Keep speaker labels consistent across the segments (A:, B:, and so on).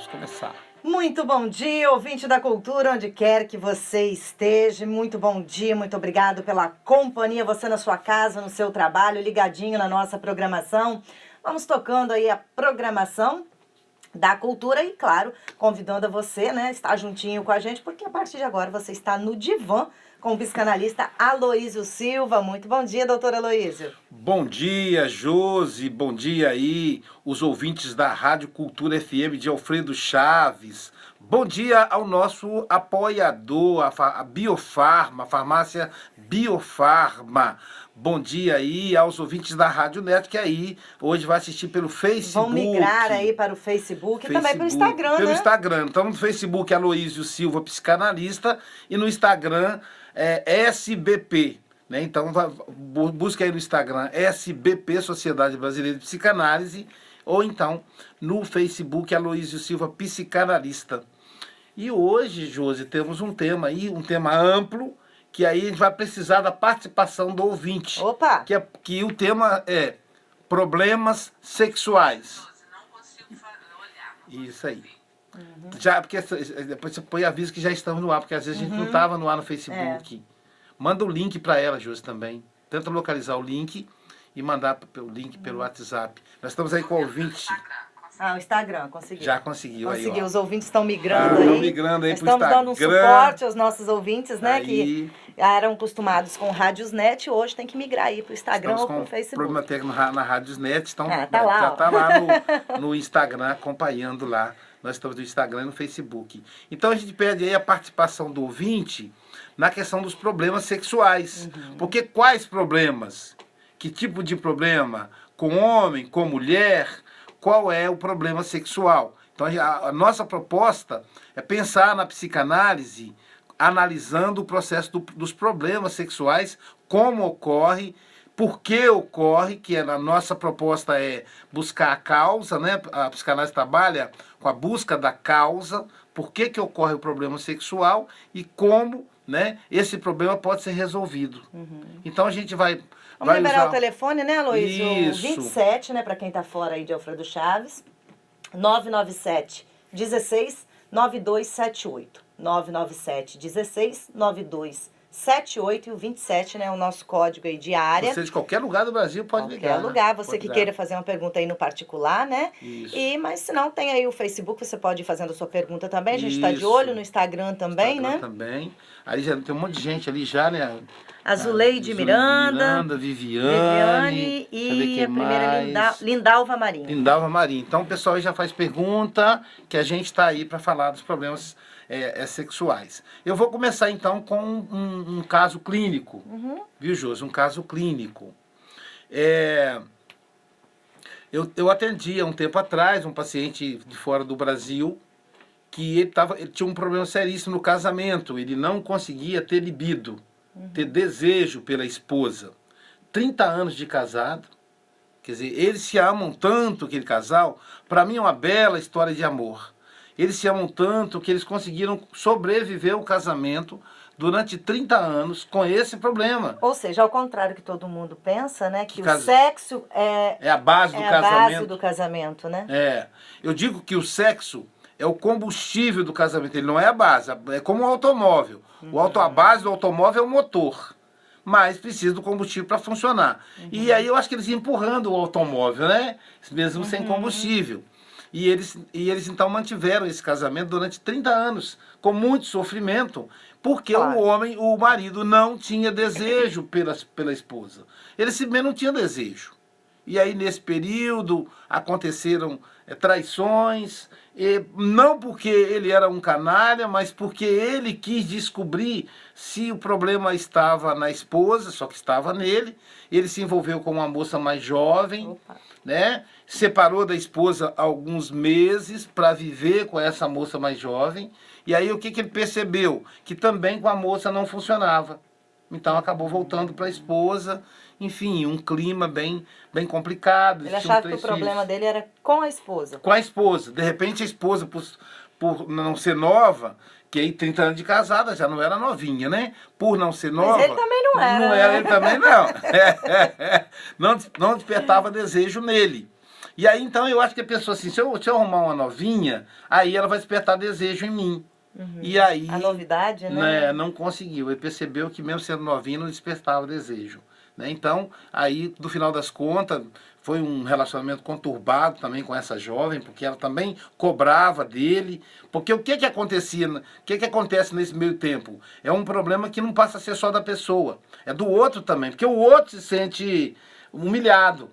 A: Vamos começar.
B: Muito bom dia, ouvinte da cultura, onde quer que você esteja. Muito bom dia, muito obrigado pela companhia, você na sua casa, no seu trabalho, ligadinho na nossa programação. Vamos tocando aí a programação da cultura e, claro, convidando a você, né, estar juntinho com a gente, porque a partir de agora você está no divã com o psicanalista Aloísio Silva. Muito bom dia, doutor Aloísio.
A: Bom dia, Josi, bom dia aí, os ouvintes da Rádio Cultura FM de Alfredo Chaves. Bom dia ao nosso apoiador, a Biofarma, a farmácia Biofarma. Bom dia aí aos ouvintes da Rádio Net, que aí hoje vai assistir pelo Facebook.
B: Vão migrar aí para o Facebook e também pelo Instagram,
A: pelo
B: né?
A: Instagram. Então no Facebook Aloísio Silva, psicanalista, e no Instagram SBP. Né? Então busca aí no Instagram SBP, Sociedade Brasileira de Psicanálise, ou então no Facebook Aloísio Silva, psicanalista. E hoje, Josi, temos um tema aí, um tema amplo, que aí a gente vai precisar da participação do ouvinte.
B: Opa!
A: Que o tema é problemas sexuais. Isso aí. Uhum. Já, porque depois você põe aviso que já estamos no ar, porque às vezes a gente não estava no ar no Facebook. Manda o link para ela, Josi, também. Tenta localizar o link e mandar o link pelo WhatsApp. Nós estamos aí com o ouvinte.
B: O Instagram, conseguiu.
A: Já conseguiu.
B: Conseguiu,
A: aí,
B: os ouvintes estão migrando aí.
A: Estão migrando aí pro Instagram.
B: Estamos dando um suporte aos nossos ouvintes, né,
A: aí,
B: que eram acostumados com Rádios Net, hoje tem que migrar aí pro Instagram ou pro Facebook.
A: Problema técnico na Rádios Net, então
B: tá lá,
A: já está lá no Instagram, acompanhando lá. Nós estamos no Instagram e no Facebook. Então a gente pede aí a participação do ouvinte na questão dos problemas sexuais. Porque quais problemas? Que tipo de problema? Com homem, com mulher? Qual é o problema sexual? Então a nossa proposta é pensar na psicanálise, analisando o processo dos problemas sexuais, como ocorre, por que ocorre, que a nossa proposta é buscar a causa, né? A psicanálise trabalha com a busca da causa, por que ocorre o problema sexual e como, né, esse problema pode ser resolvido. Então a gente vai
B: liberar
A: usar
B: o telefone, né, Aloísio?
A: Isso.
B: 27, né, para quem tá fora aí de Alfredo Chaves, 997 16 9278. 997 16 9278 e o 27, né, o nosso código aí de área.
A: Você de qualquer lugar do Brasil pode ligar.
B: Qualquer lugar, você
A: pode
B: que
A: ligar.
B: queira fazer uma pergunta aí no particular, né?
A: Isso.
B: Mas se não, tem aí o Facebook, você pode ir fazendo a sua pergunta também. A gente está de olho no Instagram também, né?
A: Também. Aí já tem um monte de gente ali já, né?
B: Azuleide Miranda,
A: Viviane
B: e a primeira Lindalva Marinho.
A: Lindalva Marinho. Então o pessoal aí já faz pergunta, que a gente está aí para falar dos problemas sexuais. Eu vou começar então com um caso clínico, viu, Josi? Um caso clínico. Eu atendi há um tempo atrás um paciente de fora do Brasil que ele tinha um problema seríssimo no casamento. Ele não conseguia ter libido, ter desejo pela esposa. 30 anos de casado. Quer dizer, eles se amam tanto, aquele casal. Para mim é uma bela história de amor. Eles se amam tanto que eles conseguiram sobreviver ao casamento durante 30 anos com esse problema.
B: Ou seja, ao contrário que todo mundo pensa, né? Que o sexo
A: é a base do casamento.
B: A base do casamento, né?
A: Eu digo que o sexo é o combustível do casamento. Ele não é a base. É como um automóvel. A base do automóvel é o motor. Mas precisa do combustível para funcionar. E aí eu acho que eles iam empurrando o automóvel, né? Mesmo sem combustível. E eles então mantiveram esse casamento durante 30 anos, com muito sofrimento, porque o marido não tinha desejo pela esposa. Ele simplesmente não tinha desejo. E aí nesse período aconteceram traições, não porque ele era um canalha, mas porque ele quis descobrir se o problema estava na esposa, só que estava nele. Ele se envolveu com uma moça mais jovem, né? Separou da esposa há alguns meses para viver com essa moça mais jovem. E aí o que ele percebeu? Que também com a moça não funcionava. Então acabou voltando para a esposa. Enfim, um clima bem complicado.
B: Ele achava que o problema dele era com a esposa.
A: Com a esposa. De repente a esposa, por não ser nova, que aí 30 anos de casada, já não era novinha, né? Por não ser nova...
B: Mas ele também não era.
A: Não era, ele também não. Não despertava desejo nele. E aí, então, eu acho que a pessoa assim, se eu arrumar uma novinha, aí ela vai despertar desejo em mim. E aí,
B: A novidade,
A: né,
B: né?
A: não conseguiu. Ele percebeu que mesmo sendo novinho não despertava desejo. Né? Então, aí, no final das contas, foi um relacionamento conturbado também com essa jovem, porque ela também cobrava dele. Porque o que acontecia, o que acontece nesse meio tempo? É um problema que não passa a ser só da pessoa, é do outro também, porque o outro se sente humilhado,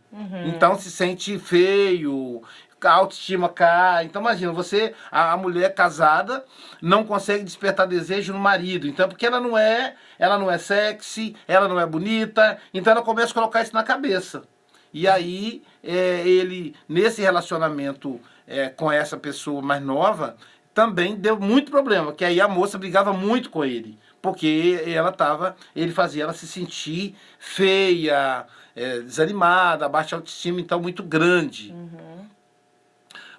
A: então se sente feio, a autoestima cai. Então imagina, a mulher casada não consegue despertar desejo no marido, então porque ela não é sexy, ela não é bonita, então ela começa a colocar isso na cabeça. E aí ele, nesse relacionamento com essa pessoa mais nova, também deu muito problema, que aí a moça brigava muito com ele, porque ele fazia ela se sentir feia, desanimada, baixa autoestima, então muito grande.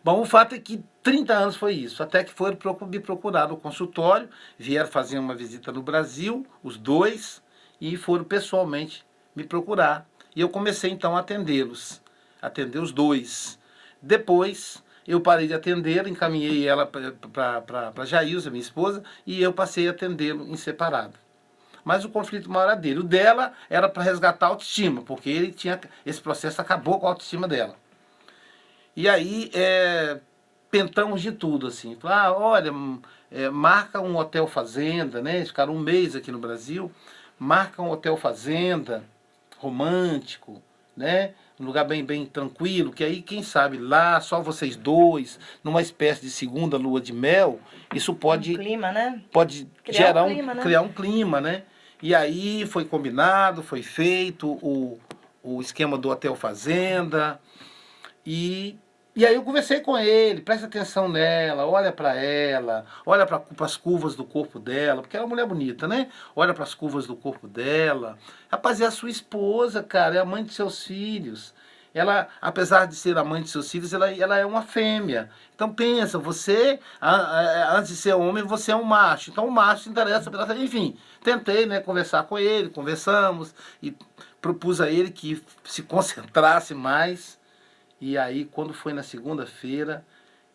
A: Bom, o fato é que 30 anos foi isso, até que foram me procurar no consultório, vieram fazer uma visita no Brasil, os dois, e foram pessoalmente me procurar. E eu comecei então a atendê-los, atender os dois. Depois eu parei de atendê-la, encaminhei ela para Jailza, minha esposa, e eu passei a atendê-lo em separado. Mas o conflito maior era dele. O dela era para resgatar a autoestima, porque esse processo acabou com a autoestima dela. E aí, tentamos de tudo, assim. Olha, marca um hotel fazenda, né? Eles ficaram um mês aqui no Brasil. Marca um hotel fazenda, romântico, né? Um lugar bem, bem tranquilo, que aí, quem sabe, lá, só vocês dois, numa espécie de segunda lua de mel, isso pode,
B: clima, né?
A: pode
B: Criar
A: gerar
B: um clima, né?
A: criar um clima, né? E aí foi combinado, foi feito o esquema do hotel fazenda. E, e aí eu conversei com ele, presta atenção nela, olha para as curvas do corpo dela, porque ela é uma mulher bonita, né? Olha para as curvas do corpo dela. Rapaz, é a sua esposa, cara, é a mãe de seus filhos. Ela, apesar de ser a mãe de seus filhos, ela é uma fêmea. Então pensa, antes de ser homem, você é um macho. Então o macho se interessa pela fêmea. Enfim, tentei, né, conversar com ele, conversamos e propus a ele que se concentrasse mais. E aí, quando foi na segunda-feira,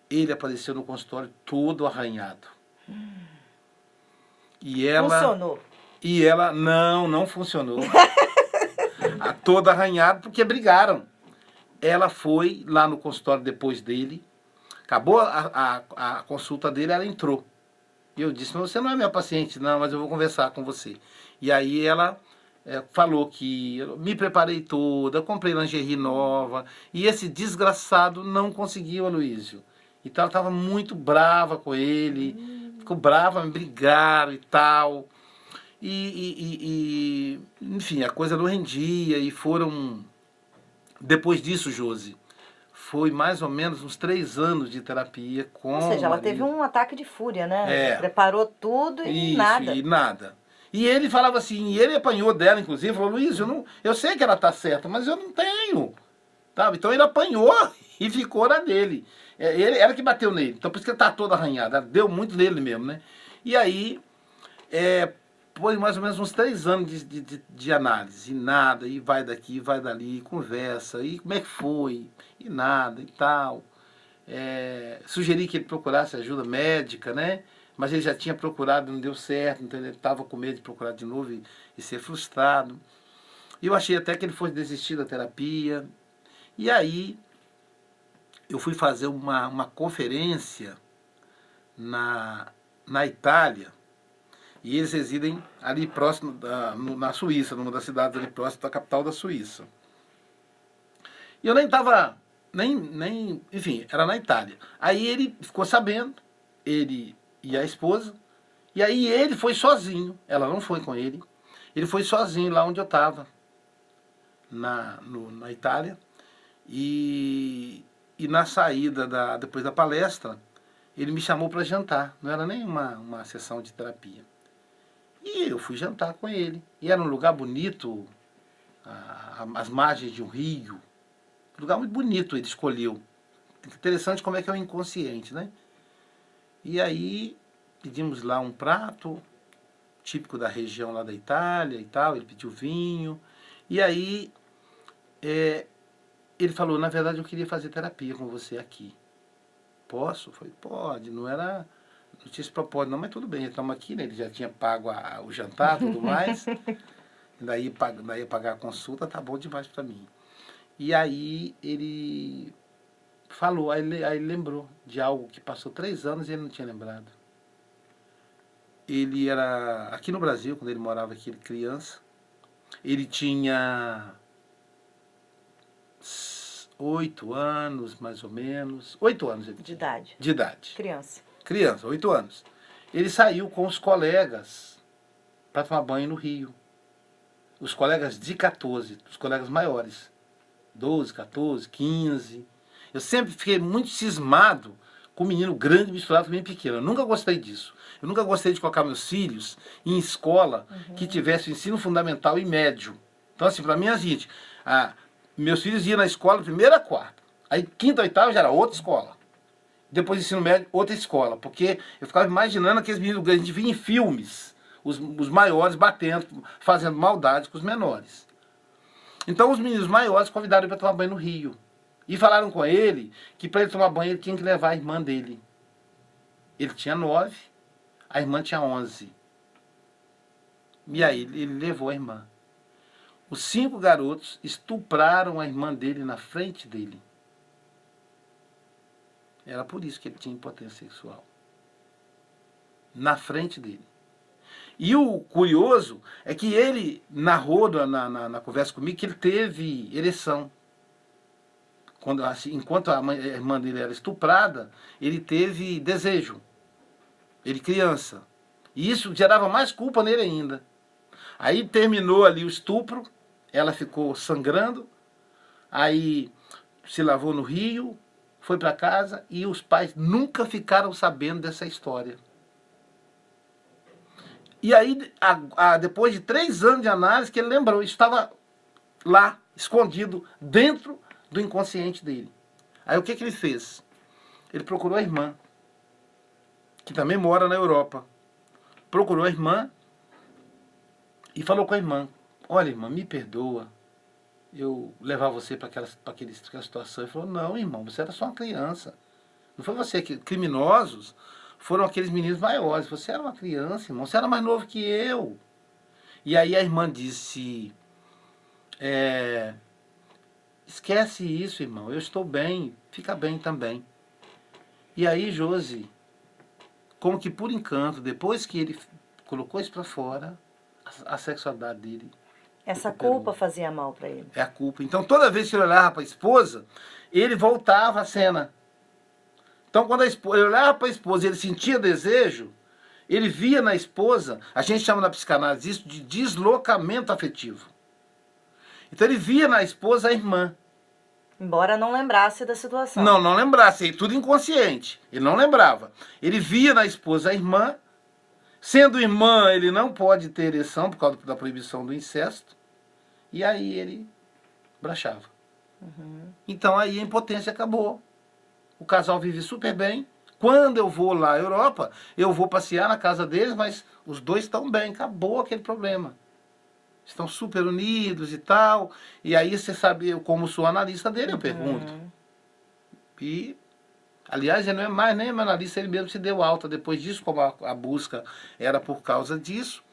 A: ele apareceu no consultório todo arranhado. E ela...
B: Funcionou.
A: E ela, não funcionou. Toda arranhada, porque brigaram. Ela foi lá no consultório depois dele, acabou a consulta dele, ela entrou. E eu disse, você não é minha paciente, não, mas eu vou conversar com você. E aí ela falou que eu me preparei toda, comprei lingerie nova, e esse desgraçado não conseguiu, Aloysio. Então ela estava muito brava com ele, ficou brava, me brigaram e tal. Enfim, a coisa não rendia e foram... Depois disso, Josi, foi mais ou menos uns 3 anos de terapia com
B: Ou seja,
A: o
B: ela teve
A: marido.
B: um ataque de fúria, né? Preparou tudo e nada.
A: E nada. E ele falava assim, e ele apanhou dela, inclusive, falou, Luiz, eu sei que ela tá certa, mas eu não tenho. Sabe? Então ele apanhou e ficou na dele. Ela que bateu nele, então por isso que ele tá todo arranhado, ela deu muito nele mesmo, né? E aí, foi mais ou menos uns 3 anos de análise, e nada, e vai daqui, vai dali, conversa, e como é que foi, e nada, e tal. Sugeri que ele procurasse ajuda médica, né? Mas ele já tinha procurado, não deu certo, então ele estava com medo de procurar de novo e ser frustrado. E eu achei até que ele fosse desistir da terapia. E aí eu fui fazer uma conferência na Itália, e eles residem ali próximo, na Suíça, numa das cidades ali próximo da capital da Suíça. E eu nem estava, enfim, era na Itália. Aí ele ficou sabendo, ele e a esposa, e aí ele foi sozinho, ela não foi com ele foi sozinho lá onde eu estava, na Itália, e na saída, depois da palestra, ele me chamou para jantar, não era nem uma sessão de terapia. E eu fui jantar com ele. E era um lugar bonito, às margens de um rio. Um lugar muito bonito ele escolheu. Interessante como é que é o inconsciente, né? E aí pedimos lá um prato típico da região lá da Itália e tal. Ele pediu vinho. E aí ele falou, na verdade eu queria fazer terapia com você aqui. Posso? Eu falei, pode, não tinha esse propósito não, mas tudo bem, estamos aqui, né? Ele já tinha pago o jantar e tudo mais, daí pagar a consulta, tá bom demais para mim. E aí ele falou, aí ele lembrou de algo que passou 3 anos e ele não tinha lembrado. Ele era, aqui no Brasil, quando ele morava aqui, criança, ele tinha 8 anos, mais ou menos. 8 anos ele
B: De idade.
A: De idade.
B: Criança,
A: 8 anos. Ele saiu com os colegas para tomar banho no rio. Os colegas de 14, os colegas maiores. 12, 14, 15. Eu sempre fiquei muito cismado com menino grande misturado com menino pequeno. Eu nunca gostei disso. Eu nunca gostei de colocar meus filhos em escola que tivesse ensino fundamental e médio. Então, assim, para mim é o seguinte, meus filhos iam na escola primeira a quarta. Aí, quinta, oitava já era outra escola. Depois, ensino médio, outra escola. Porque eu ficava imaginando aqueles meninos grandes, a gente via em filmes, os maiores batendo, fazendo maldade com os menores. Então, os meninos maiores convidaram ele para tomar banho no rio. E falaram com ele que para ele tomar banho ele tinha que levar a irmã dele. Ele tinha 9, a irmã tinha 11. E aí ele levou a irmã. Os 5 garotos estupraram a irmã dele na frente dele. Era por isso que ele tinha impotência sexual. Na frente dele. E o curioso é que ele narrou na conversa comigo que ele teve ereção. Quando, assim, enquanto a irmã dele era estuprada, ele teve desejo. Ele criança. E isso gerava mais culpa nele ainda. Aí terminou ali o estupro, ela ficou sangrando, aí se lavou no rio, foi para casa e os pais nunca ficaram sabendo dessa história. E aí, depois de 3 anos de análise, que ele lembrou, isso estava lá, escondido, dentro do inconsciente dele. Aí o que ele fez? Ele procurou a irmã, que também mora na Europa. Procurou a irmã e falou com a irmã, olha, irmã, me perdoa eu levar você para aquela situação. Ele falou, não, irmão, você era só uma criança. Não foi você que... Criminosos foram aqueles meninos maiores. Você era uma criança, irmão. Você era mais novo que eu. E aí a irmã disse, esquece isso, irmão. Eu estou bem. Fica bem também. E aí, Josi, como que por encanto, depois que ele colocou isso para fora, a sexualidade dele...
B: Essa culpa fazia mal para ele.
A: É a culpa. Então, toda vez que ele olhava para a esposa, ele voltava à cena. Então, quando ele olhava para a esposa e ele sentia desejo, ele via na esposa, a gente chama na psicanálise isso de deslocamento afetivo. Então, ele via na esposa a irmã.
B: Embora não lembrasse da situação.
A: Não lembrasse, tudo inconsciente. Ele não lembrava. Ele via na esposa a irmã. Sendo irmã, ele não pode ter ereção por causa da proibição do incesto. E aí ele brachava. Então aí a impotência acabou. O casal vive super bem. Quando eu vou lá à Europa, eu vou passear na casa deles, mas os dois estão bem. Acabou aquele problema. Estão super unidos e tal. E aí você sabe, eu como sou analista dele, eu pergunto. E... Aliás, ele não é mais nem meu analista, ele mesmo se deu alta. Depois disso, como a busca era por causa disso,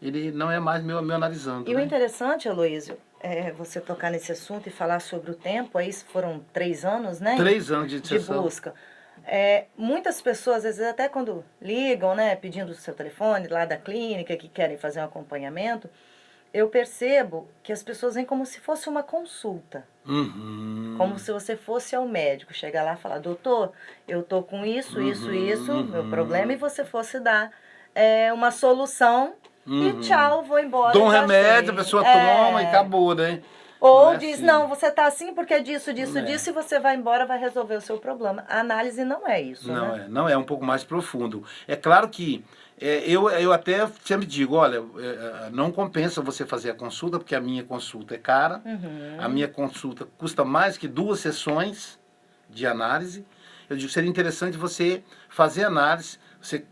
A: ele não é mais meu analisando.
B: E o interessante, Aloísio, é você tocar nesse assunto e falar sobre o tempo, aí foram 3 anos, né?
A: 3 anos de sessão.
B: Busca. Muitas pessoas, às vezes até quando ligam, né, pedindo o seu telefone lá da clínica, que querem fazer um acompanhamento, eu percebo que as pessoas vêm como se fosse uma consulta. Como se você fosse ao médico, chegar lá e falar, doutor, eu tô com isso, meu problema, e você fosse dar uma solução e tchau, vou embora.
A: Dá um remédio, a pessoa toma e acabou, né?
B: Ou
A: não
B: diz,
A: assim.
B: não, você tá assim porque é disso, e você vai embora, vai resolver o seu problema. A análise não é isso, né?
A: Não é um pouco mais profundo. É claro que eu até sempre digo, olha, não compensa você fazer a consulta, porque a minha consulta é cara, a minha consulta custa mais que 2 sessões de análise. Eu digo que seria interessante você fazer análise, você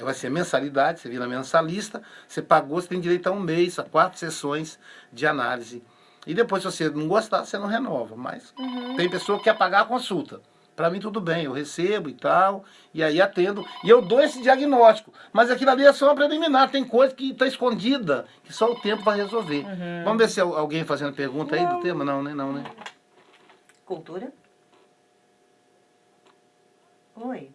A: vai ser mensalidade, você vira mensalista, você pagou, você tem direito a 1 mês, a 4 sessões de análise E depois, se você não gostar, você não renova. Mas tem pessoa que quer pagar a consulta. Para mim, tudo bem, eu recebo e tal, e aí atendo. E eu dou esse diagnóstico. Mas aquilo ali é só uma preliminar, tem coisa que está escondida, que só o tempo vai resolver. Vamos ver se alguém fazendo pergunta aí do tema? Não, né? Não, né?
B: Cultura? Oi.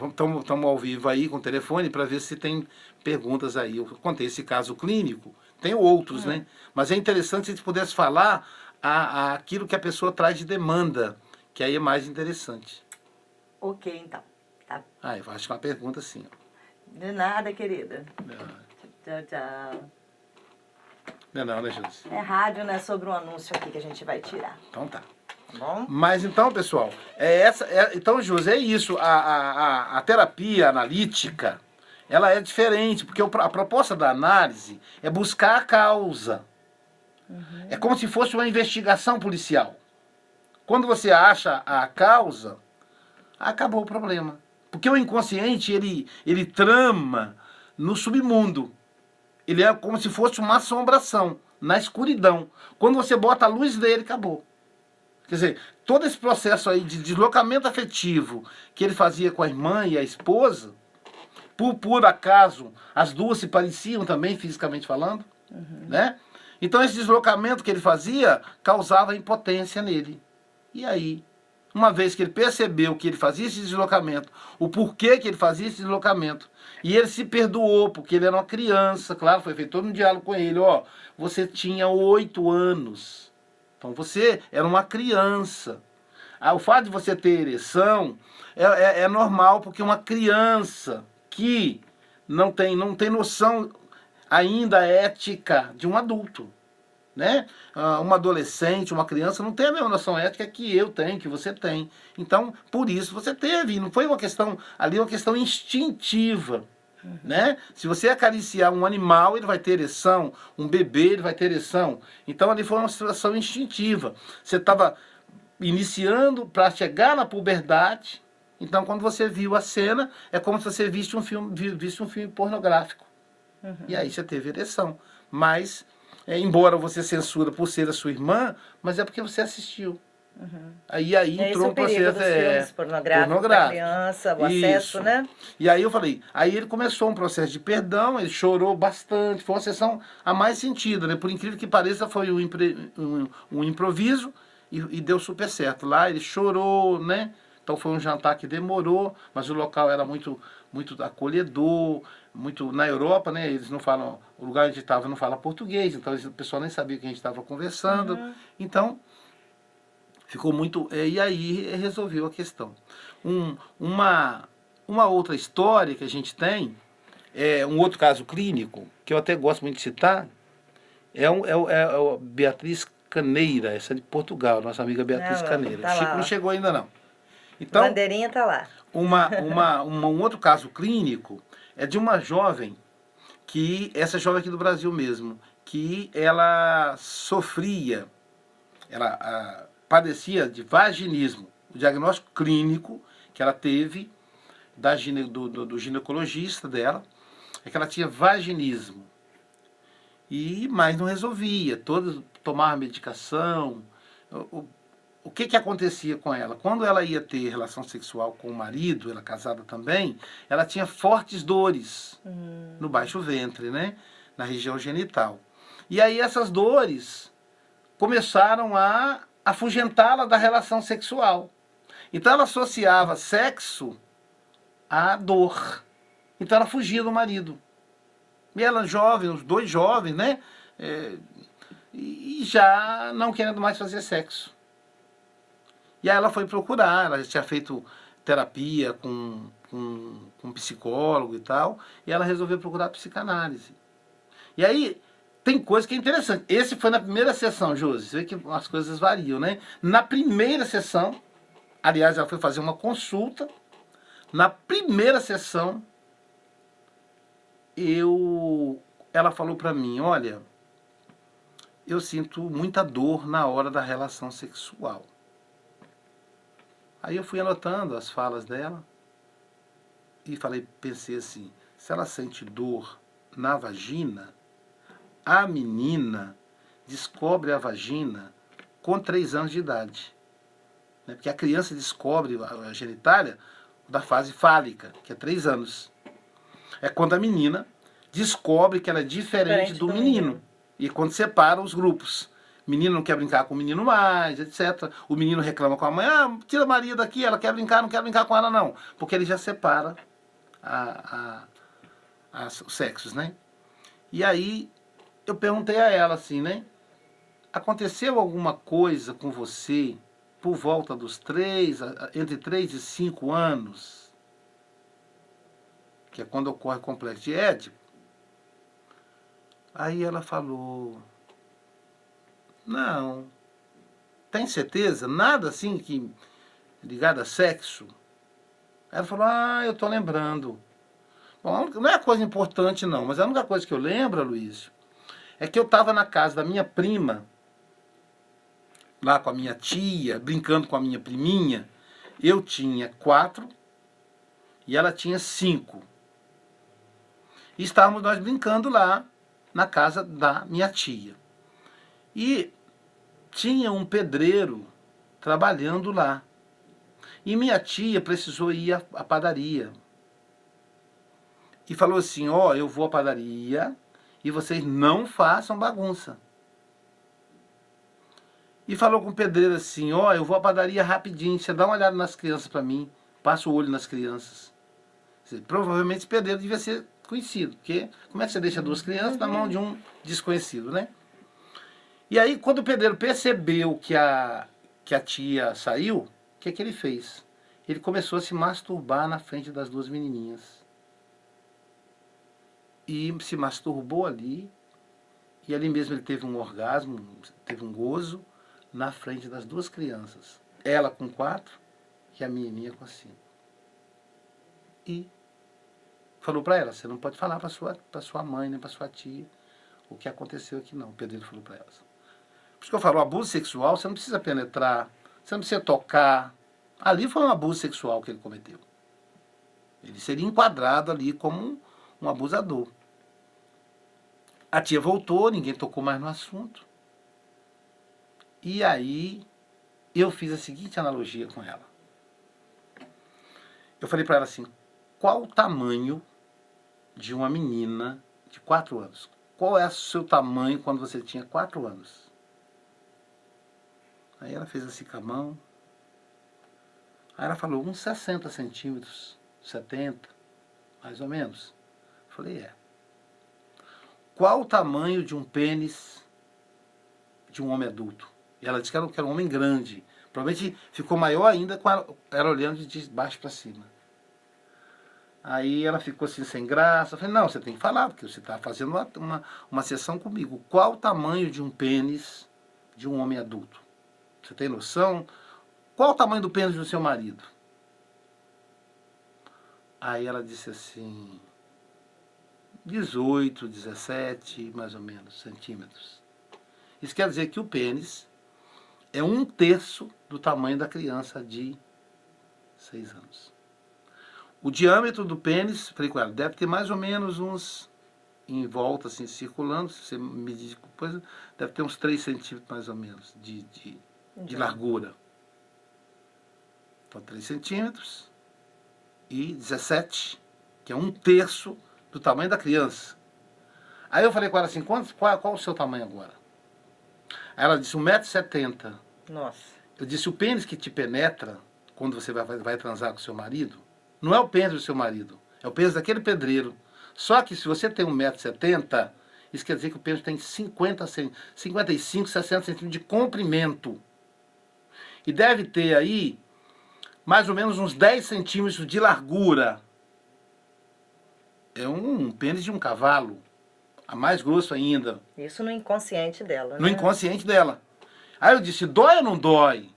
A: Estamos ao vivo aí com o telefone para ver se tem perguntas aí. Eu contei esse caso clínico, tem outros, né? Mas é interessante se a gente pudesse falar aquilo que a pessoa traz de demanda, que aí é mais interessante.
B: Ok, então. Tá.
A: Eu acho que é uma pergunta sim.
B: De nada, querida. Tchau, tchau.
A: Não, né, Júlio?
B: É rádio, né? Sobre um anúncio aqui que a gente vai tirar.
A: Então tá.
B: Bom?
A: Mas então, pessoal, então, José, é isso. A terapia analítica, ela é diferente, porque a proposta da análise é buscar a causa. É como se fosse uma investigação policial. Quando você acha a causa, acabou o problema. Porque o inconsciente, ele trama no submundo. Ele é como se fosse uma assombração, na escuridão. Quando você bota a luz dele, acabou. Quer dizer, todo esse processo aí de deslocamento afetivo que ele fazia com a irmã e a esposa, por acaso, as duas se pareciam também, fisicamente falando, né? Então esse deslocamento que ele fazia causava impotência nele. E aí, uma vez que ele percebeu que ele fazia esse deslocamento, o porquê que ele fazia esse deslocamento, e ele se perdoou, porque ele era uma criança, claro, foi feito todo um diálogo com ele, você tinha 8 anos, então você era uma criança. O fato de você ter ereção é normal, porque uma criança que não tem noção ainda ética de um adulto, né? Uma adolescente, uma criança não tem a mesma noção ética que eu tenho, que você tem. Então, por isso você teve. Não foi uma questão ali, uma questão instintiva, né? Se você acariciar um animal, ele vai ter ereção. Um bebê, ele vai ter ereção. Então, ali foi uma situação instintiva. Você estava iniciando para chegar na puberdade. Então, quando você viu a cena, é como se você visse um filme pornográfico. E aí você teve ereção. Mas, embora você censura por ser a sua irmã, mas é porque você assistiu. Aí entrou um processo
B: dos filmes pornográficos da criança, o acesso, né?
A: E aí eu falei, aí ele começou um processo de perdão, ele chorou bastante, foi uma sessão a mais sentida, né? Por incrível que pareça, foi um improviso e deu super certo. Lá ele chorou, né? Então foi um jantar que demorou, mas o local era muito acolhedor, muito na Europa, né? Eles não falam, o lugar onde a gente estava não fala português, então o pessoal nem sabia que a gente estava conversando. Então ficou muito. E aí resolveu a questão. Uma outra história que a gente tem, um outro caso clínico, que eu até gosto muito de citar, é o Beatriz Caneira, essa de Portugal, nossa amiga Beatriz Caneira.
B: Tá
A: Chico
B: lá,
A: não chegou ainda não. Então,
B: bandeirinha tá lá.
A: um outro caso clínico é de uma jovem, essa jovem aqui do Brasil mesmo, que ela sofria, ela padecia de vaginismo. O diagnóstico clínico que ela teve do ginecologista dela é que ela tinha vaginismo. Mas não resolvia, tomava medicação. O que acontecia com ela? Quando ela ia ter relação sexual com o marido, ela casada também, ela tinha fortes dores no baixo ventre, né? Na região genital. E aí essas dores começaram a afugentá-la da relação sexual. Então ela associava sexo à dor. Então ela fugia do marido. E ela jovem, os dois jovens, né? E já não querendo mais fazer sexo. E aí ela foi procurar, ela já tinha feito terapia com um psicólogo e tal, e ela resolveu procurar psicanálise. E aí tem coisa que é interessante. Esse foi na primeira sessão, Josi. Você vê que as coisas variam, né? Na primeira sessão, aliás, ela foi fazer uma consulta. Na primeira sessão, ela falou para mim, olha, eu sinto muita dor na hora da relação sexual. Aí eu fui anotando as falas dela e pensei assim, se ela sente dor na vagina, a menina descobre a vagina com 3 anos de idade. Né? Porque a criança descobre a genitália da fase fálica, que é 3 anos. É quando a menina descobre que ela é diferente do menino. E quando separa os grupos. O menino não quer brincar com o menino mais, etc. O menino reclama com a mãe, tira a Maria daqui, ela quer brincar, não quer brincar com ela não. Porque ele já separa os sexos, né? E aí eu perguntei a ela assim, né? Aconteceu alguma coisa com você por volta dos entre 3 e 5 anos? Que é quando ocorre o complexo de Édipo. Aí ela falou, não, tem certeza? Nada assim que ligado a sexo? Aí ela falou, eu tô lembrando. Bom, não é coisa importante não, mas a única coisa que eu lembro, Luiz, é que eu estava na casa da minha prima, lá com a minha tia, brincando com a minha priminha. Eu tinha 4 e ela tinha 5. E estávamos nós brincando lá na casa da minha tia. E tinha um pedreiro trabalhando lá. E minha tia precisou ir à padaria. E falou assim, eu vou à padaria e vocês não façam bagunça. E falou com o pedreiro assim, eu vou à padaria rapidinho, você dá uma olhada nas crianças para mim, passa o olho nas crianças. Provavelmente esse pedreiro devia ser conhecido, porque como é que você deixa 2 crianças na mão de um desconhecido, né? E aí, quando o pedreiro percebeu que a tia saiu, o que ele fez? Ele começou a se masturbar na frente das 2 menininhas. E se masturbou ali, e ali mesmo ele teve um orgasmo, teve um gozo, na frente das 2 crianças. Ela com 4 e a menininha com 5. E falou para ela, você não pode falar para sua mãe, nem para sua tia, o que aconteceu aqui não. O pedreiro falou para elas. Por isso que eu falo, o abuso sexual, você não precisa penetrar, você não precisa tocar. Ali foi um abuso sexual que ele cometeu. Ele seria enquadrado ali como um abusador. A tia voltou, ninguém tocou mais no assunto. E aí eu fiz a seguinte analogia com ela. Eu falei para ela assim, qual o tamanho de uma menina de 4 anos? Qual é o seu tamanho quando você tinha 4 anos? Aí ela fez assim com a mão. Aí ela falou, uns 60 centímetros, 70, mais ou menos. Eu falei, Qual o tamanho de um pênis de um homem adulto? E ela disse que era um homem grande. Provavelmente ficou maior ainda com ela olhando de baixo para cima. Aí ela ficou assim sem graça. Eu falei, não, você tem que falar, porque você está fazendo uma sessão comigo. Qual o tamanho de um pênis de um homem adulto? Você tem noção? Qual o tamanho do pênis do seu marido? Aí ela disse assim, 18, 17, mais ou menos, centímetros. Isso quer dizer que o pênis é 1/3 do tamanho da criança de 6 anos. O diâmetro do pênis, falei com ela, deve ter mais ou menos uns, em volta, assim, circulando, se você medir depois, deve ter uns 3 centímetros mais ou menos de largura. Então, 3 centímetros e 17, que é 1/3 do tamanho da criança. Aí eu falei com ela assim, qual o seu tamanho agora? Aí ela disse 1,70 m.
B: Nossa.
A: Eu disse, o pênis que te penetra, quando você vai transar com seu marido, não é o pênis do seu marido, é o pênis daquele pedreiro. Só que se você tem 1,70 m, isso quer dizer que o pênis tem 55, 60 centímetros de comprimento. E deve ter aí mais ou menos uns 10 centímetros de largura. É um pênis de um cavalo, a mais grosso ainda.
B: Isso no inconsciente dela, né?
A: No inconsciente dela. Aí eu disse, dói ou não dói?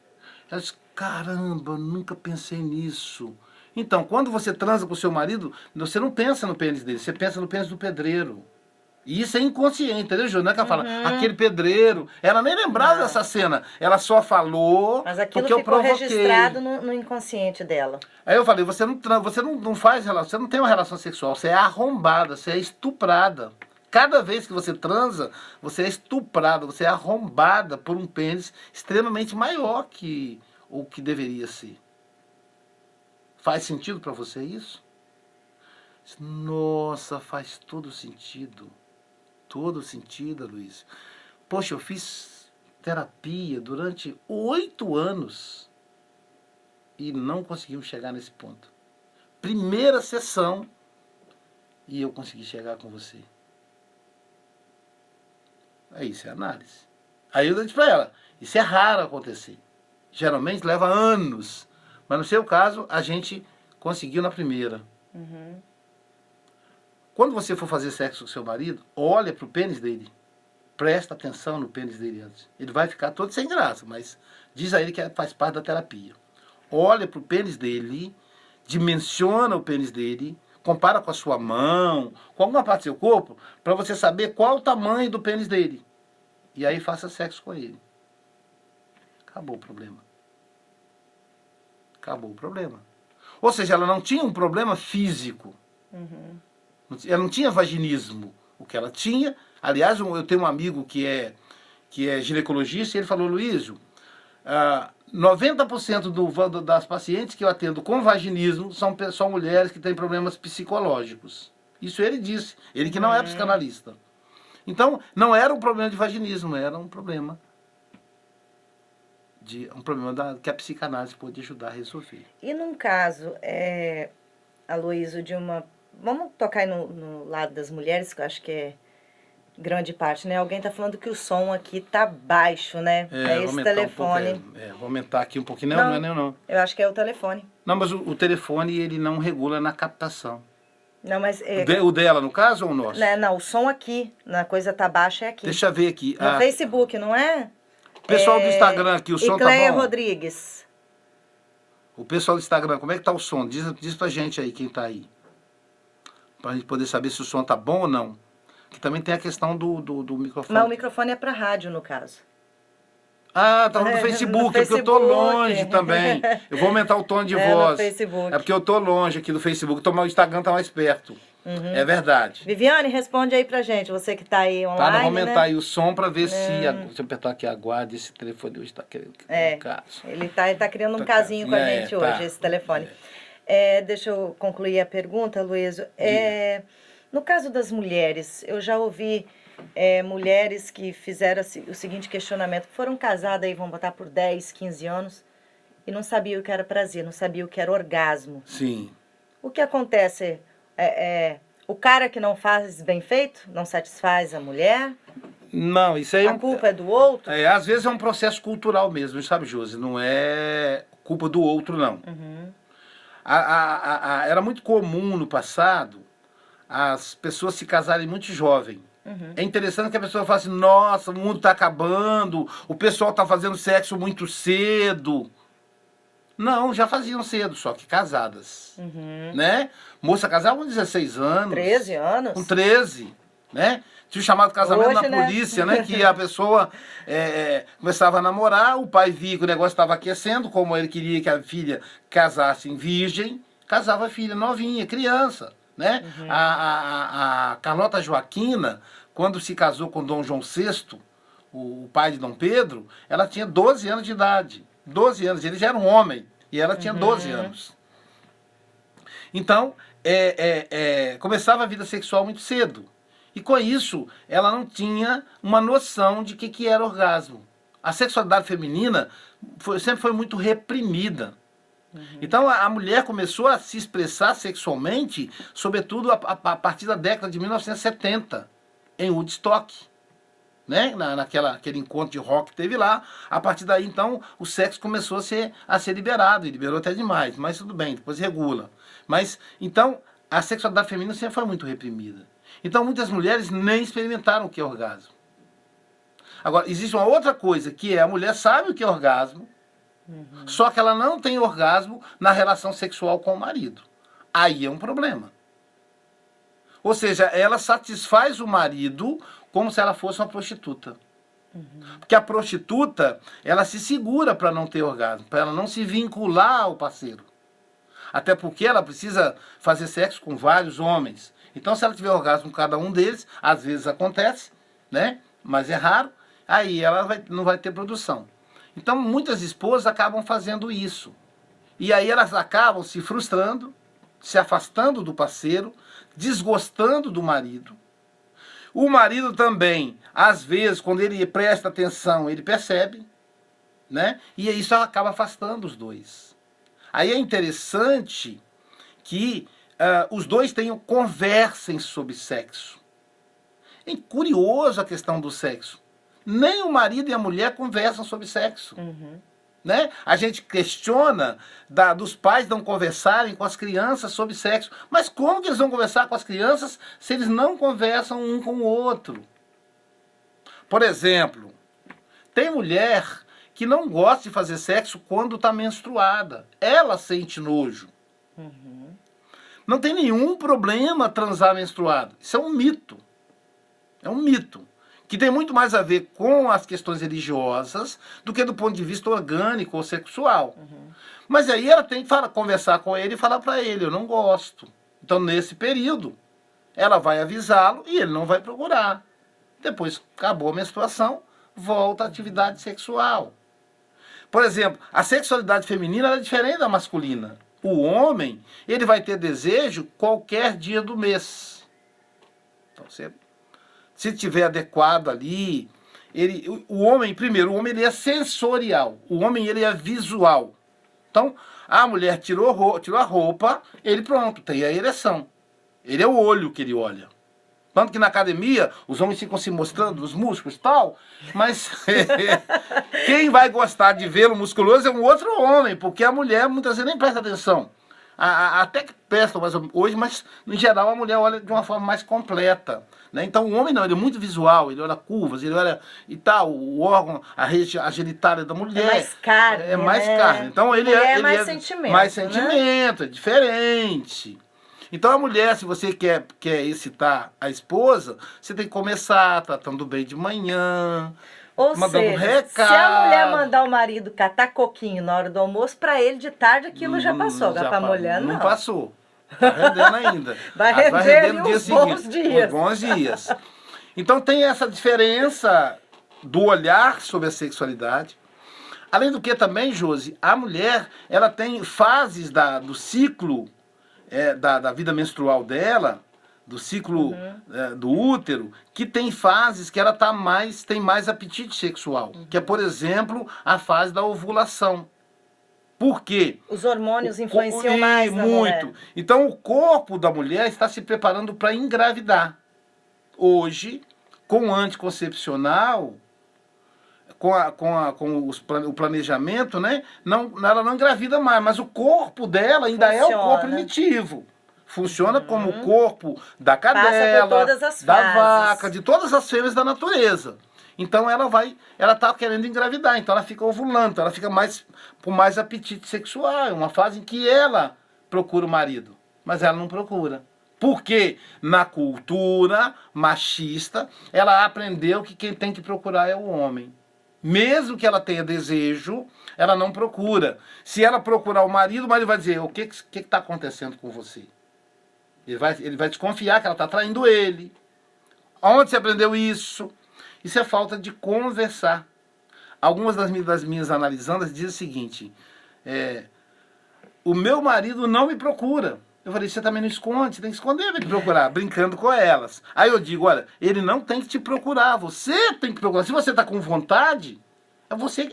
A: Ela disse, caramba, nunca pensei nisso. Então, quando você transa com o seu marido, você não pensa no pênis dele, você pensa no pênis do pedreiro. E isso é inconsciente, entendeu, Jô? Não é que ela fala, aquele pedreiro. Ela nem lembrava dessa cena. Ela só falou
B: mas aquilo
A: porque eu
B: ficou
A: provoquei.
B: registrado no inconsciente dela.
A: Aí eu falei, você não faz relação, você não tem uma relação sexual, você é arrombada, você é estuprada. cada vez que você transa, você é estuprada, você é arrombada por um pênis extremamente maior que o que deveria ser. Faz sentido para você isso? Nossa, faz todo sentido. Todo sentido, Luiz. Poxa, eu fiz terapia durante 8 anos e não conseguimos chegar nesse ponto. Primeira sessão e eu consegui chegar com você. Isso é análise. Aí eu disse para ela, isso é raro acontecer. Geralmente leva anos. Mas no seu caso, a gente conseguiu na primeira.
B: Uhum.
A: Quando você for fazer sexo com seu marido, olha para o pênis dele. Presta atenção no pênis dele antes. Ele vai ficar todo sem graça, mas diz a ele que faz parte da terapia. Olha para o pênis dele, dimensiona o pênis dele, compara com a sua mão, com alguma parte do seu corpo, para você saber qual o tamanho do pênis dele. E aí faça sexo com ele. Acabou o problema. Acabou o problema. Ou seja, ela não tinha um problema físico.
B: Uhum.
A: Ela não tinha vaginismo. O que ela tinha... Aliás, eu tenho um amigo que é ginecologista e ele falou, Luísio, 90% das pacientes que eu atendo com vaginismo são mulheres que têm problemas psicológicos. Isso ele disse. Ele que não é psicanalista. Então, não era um problema de vaginismo, era um problema que a psicanálise pode ajudar a resolver.
B: E num caso, Aloísio, de uma... Vamos tocar aí no lado das mulheres, que eu acho que é grande parte, né? Alguém tá falando que o som aqui tá baixo, né? É esse telefone.
A: Vou aumentar aqui um pouquinho. Não, não.
B: Eu acho que é o telefone.
A: Não, mas o telefone, ele não regula na captação.
B: Não, mas...
A: O dela, no caso, ou o nosso?
B: Não, o som aqui, na coisa tá baixa, é aqui.
A: Deixa eu ver aqui.
B: No Facebook, não é?
A: O pessoal do Instagram aqui, o som tá
B: Cleia
A: bom?
B: Rodrigues.
A: O pessoal do Instagram, como é que tá o som? Diz pra gente aí, quem tá aí. Pra gente poder saber se o som tá bom ou não. Que também tem a questão do microfone.
B: Mas o microfone é pra rádio, no caso.
A: Ah, tá no Facebook, porque eu tô longe também. Eu vou aumentar o tom de voz.
B: No Facebook.
A: É porque eu tô longe aqui do Facebook, o Instagram tá mais perto.
B: Uhum.
A: É verdade.
B: Viviane, responde aí pra gente, você que tá aí online,
A: Tá, vou aumentar aí o som pra ver se... Deixa eu apertar aqui, aguarde, esse telefone hoje tá querendo um caso.
B: Ele tá criando um casinho com a gente hoje, esse telefone. Deixa eu concluir a pergunta, Luísio. No caso das mulheres, eu já ouvi mulheres que fizeram o seguinte questionamento, que foram casadas aí, vamos botar por 10, 15 anos, e não sabiam o que era prazer, não sabiam o que era orgasmo.
A: Sim.
B: O que acontece o cara que não faz bem feito, não satisfaz a mulher? Não, isso aí... A culpa é do outro?
A: Às vezes é um processo cultural mesmo, sabe, Josi? Não é culpa do outro, não.
B: Uhum.
A: Era muito comum no passado as pessoas se casarem muito jovem.
B: Uhum.
A: É interessante que a pessoa fala assim, nossa, o mundo está acabando, o pessoal está fazendo sexo muito cedo. Não, já faziam cedo, só que casadas.
B: Uhum.
A: Né? Moça casava com 16 anos.
B: 13 anos?
A: Com 13, né? Tinha o chamado casamento
B: Hoje,
A: na polícia, né? Que a pessoa começava a namorar, o pai via que o negócio estava aquecendo, como ele queria que a filha casasse em virgem, casava a filha novinha, criança, né?
B: Uhum.
A: A Carlota Joaquina, quando se casou com Dom João VI, o pai de Dom Pedro, ela tinha 12 anos de idade. 12 anos, ele já era um homem, e ela tinha 12 anos. Então, começava a vida sexual muito cedo. E com isso, ela não tinha uma noção de que era orgasmo. A sexualidade feminina sempre foi muito reprimida. Uhum. Então, a mulher começou a se expressar sexualmente, sobretudo a partir da década de 1970, em Woodstock. Né? Naquele encontro de rock que teve lá. A partir daí, então, o sexo começou a ser liberado, e liberou até demais, mas tudo bem, depois regula. Mas, então, a sexualidade feminina sempre foi muito reprimida. Então, muitas mulheres nem experimentaram o que é orgasmo. Agora, existe uma outra coisa, que a mulher sabe o que é orgasmo, só que ela não tem orgasmo na relação sexual com o marido. Aí é um problema. Ou seja, ela satisfaz o marido como se ela fosse uma prostituta. Porque a prostituta, ela se segura para não ter orgasmo, para ela não se vincular ao parceiro. Até porque ela precisa fazer sexo com vários homens. Então, se ela tiver orgasmo com cada um deles, às vezes acontece, né? Mas é raro, aí ela não vai ter produção. Então, muitas esposas acabam fazendo isso. E aí elas acabam se frustrando, se afastando do parceiro, desgostando do marido. O marido também, às vezes, quando ele presta atenção, ele percebe, né? E isso acaba afastando os dois. Aí é interessante que os dois conversem sobre sexo. É curioso a questão do sexo. Nem o marido e a mulher conversam sobre sexo.
B: Uhum.
A: Né? A gente questiona dos pais não conversarem com as crianças sobre sexo. Mas como que eles vão conversar com as crianças se eles não conversam um com o outro? Por exemplo, tem mulher que não gosta de fazer sexo quando está menstruada. Ela sente nojo.
B: Uhum.
A: Não tem nenhum problema transar menstruado. Isso é um mito. É um mito. Que tem muito mais a ver com as questões religiosas do que do ponto de vista orgânico ou sexual.
B: Uhum.
A: Mas aí ela tem que conversar com ele e falar para ele, eu não gosto. Então, nesse período, ela vai avisá-lo e ele não vai procurar. Depois, acabou a menstruação, volta à atividade sexual. Por exemplo, a sexualidade feminina é diferente da masculina. O homem, ele vai ter desejo qualquer dia do mês. Então, se tiver adequado ali, o homem ele é sensorial, o homem ele é visual. Então, a mulher tirou a roupa, ele pronto, tem a ereção. Ele é o olho que ele olha. Tanto que na academia, os homens ficam se mostrando os músculos e tal, mas quem vai gostar de vê-lo musculoso é um outro homem, porque a mulher muitas vezes nem presta atenção. Até que presta hoje, mas em geral a mulher olha de uma forma mais completa. Né? Então o homem não, ele é muito visual, ele olha curvas, ele olha e tal, o órgão, a região genitália da mulher.
B: É mais carne.
A: É mais carne. Então ele
B: é mais sentimento.
A: Mais sentimento, né? É diferente. Então a mulher, se você quer excitar a esposa, você tem que começar tratando bem de manhã.
B: Ou seja, recado. Se a mulher mandar o marido catar coquinho na hora do almoço, para ele de tarde aquilo já passou. Agora para a mulher não.
A: Não passou. Tá rendendo ainda.
B: Vai render uns bons dias.
A: Uns bons dias. Então tem essa diferença do olhar sobre a sexualidade. Além do que também, Josi, a mulher ela tem fases do ciclo da vida menstrual dela, do ciclo do útero, que tem fases que ela tem mais apetite sexual. Que é, por exemplo, a fase da ovulação. Por quê?
B: Os hormônios influenciam mais na mulher.
A: Muito. Então, o corpo da mulher está se preparando para engravidar. Hoje, com o anticoncepcional, com o planejamento, né? Ela não engravida mais, mas o corpo dela ainda é o corpo primitivo. Funciona como o corpo da cadela, da vaca, de todas as fêmeas da natureza. Então ela está querendo engravidar, então ela fica ovulando, ela fica com mais apetite sexual. É uma fase em que ela procura o marido, mas ela não procura. Porque na cultura machista, ela aprendeu que quem tem que procurar é o homem. Mesmo que ela tenha desejo, ela não procura. Se ela procurar o marido vai dizer, o que está acontecendo com você? Ele vai desconfiar que ela está traindo ele. Onde você aprendeu isso? Isso é falta de conversar. Algumas das minhas analisandas dizem o seguinte, o meu marido não me procura. Eu falei, você também não esconde, você tem que esconder para ele procurar, brincando com elas. Aí eu digo, olha, ele não tem que te procurar, você tem que procurar. Se você está com vontade,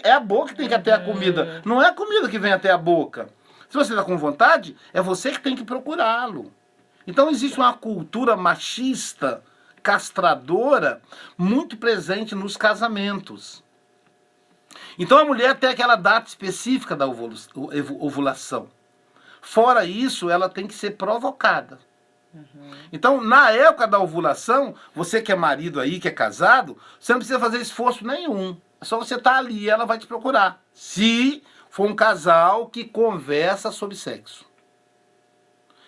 A: é a boca que tem que ir até a comida, não é a comida que vem até a boca. Se você está com vontade, é você que tem que procurá-lo. Então existe uma cultura machista, castradora, muito presente nos casamentos. Então a mulher tem aquela data específica da ovulação. Fora isso, ela tem que ser provocada. Então, na época da ovulação, você que é marido aí, que é casado, você não precisa fazer esforço nenhum. É só você estar ali e ela vai te procurar. Se for um casal que conversa sobre sexo.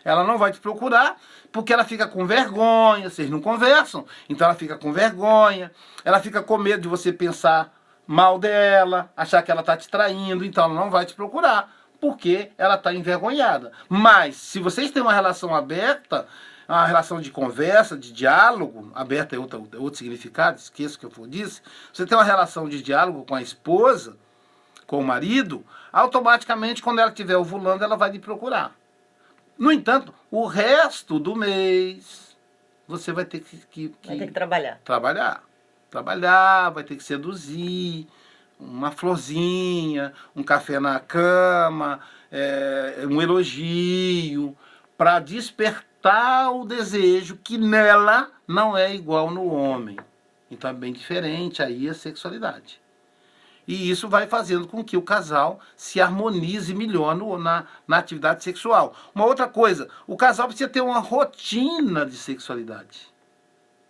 A: Ela não vai te procurar porque ela fica com vergonha, vocês não conversam, então ela fica com vergonha, ela fica com medo de você pensar mal dela, achar que ela está te traindo, então ela não vai te procurar, porque ela está envergonhada. Mas, se vocês têm uma relação aberta, uma relação de conversa, de diálogo, aberta é outro significado, esqueço o que eu disse. Você tem uma relação de diálogo com a esposa, com o marido, automaticamente, quando ela estiver ovulando, ela vai lhe procurar. No entanto, o resto do mês, você vai ter
B: vai ter que trabalhar.
A: Trabalhar, vai ter que seduzir, uma florzinha, um café na cama, um elogio, para despertar o desejo que nela não é igual no homem. Então é bem diferente aí a sexualidade. E isso vai fazendo com que o casal se harmonize melhor na atividade sexual. Uma outra coisa, o casal precisa ter uma rotina de sexualidade.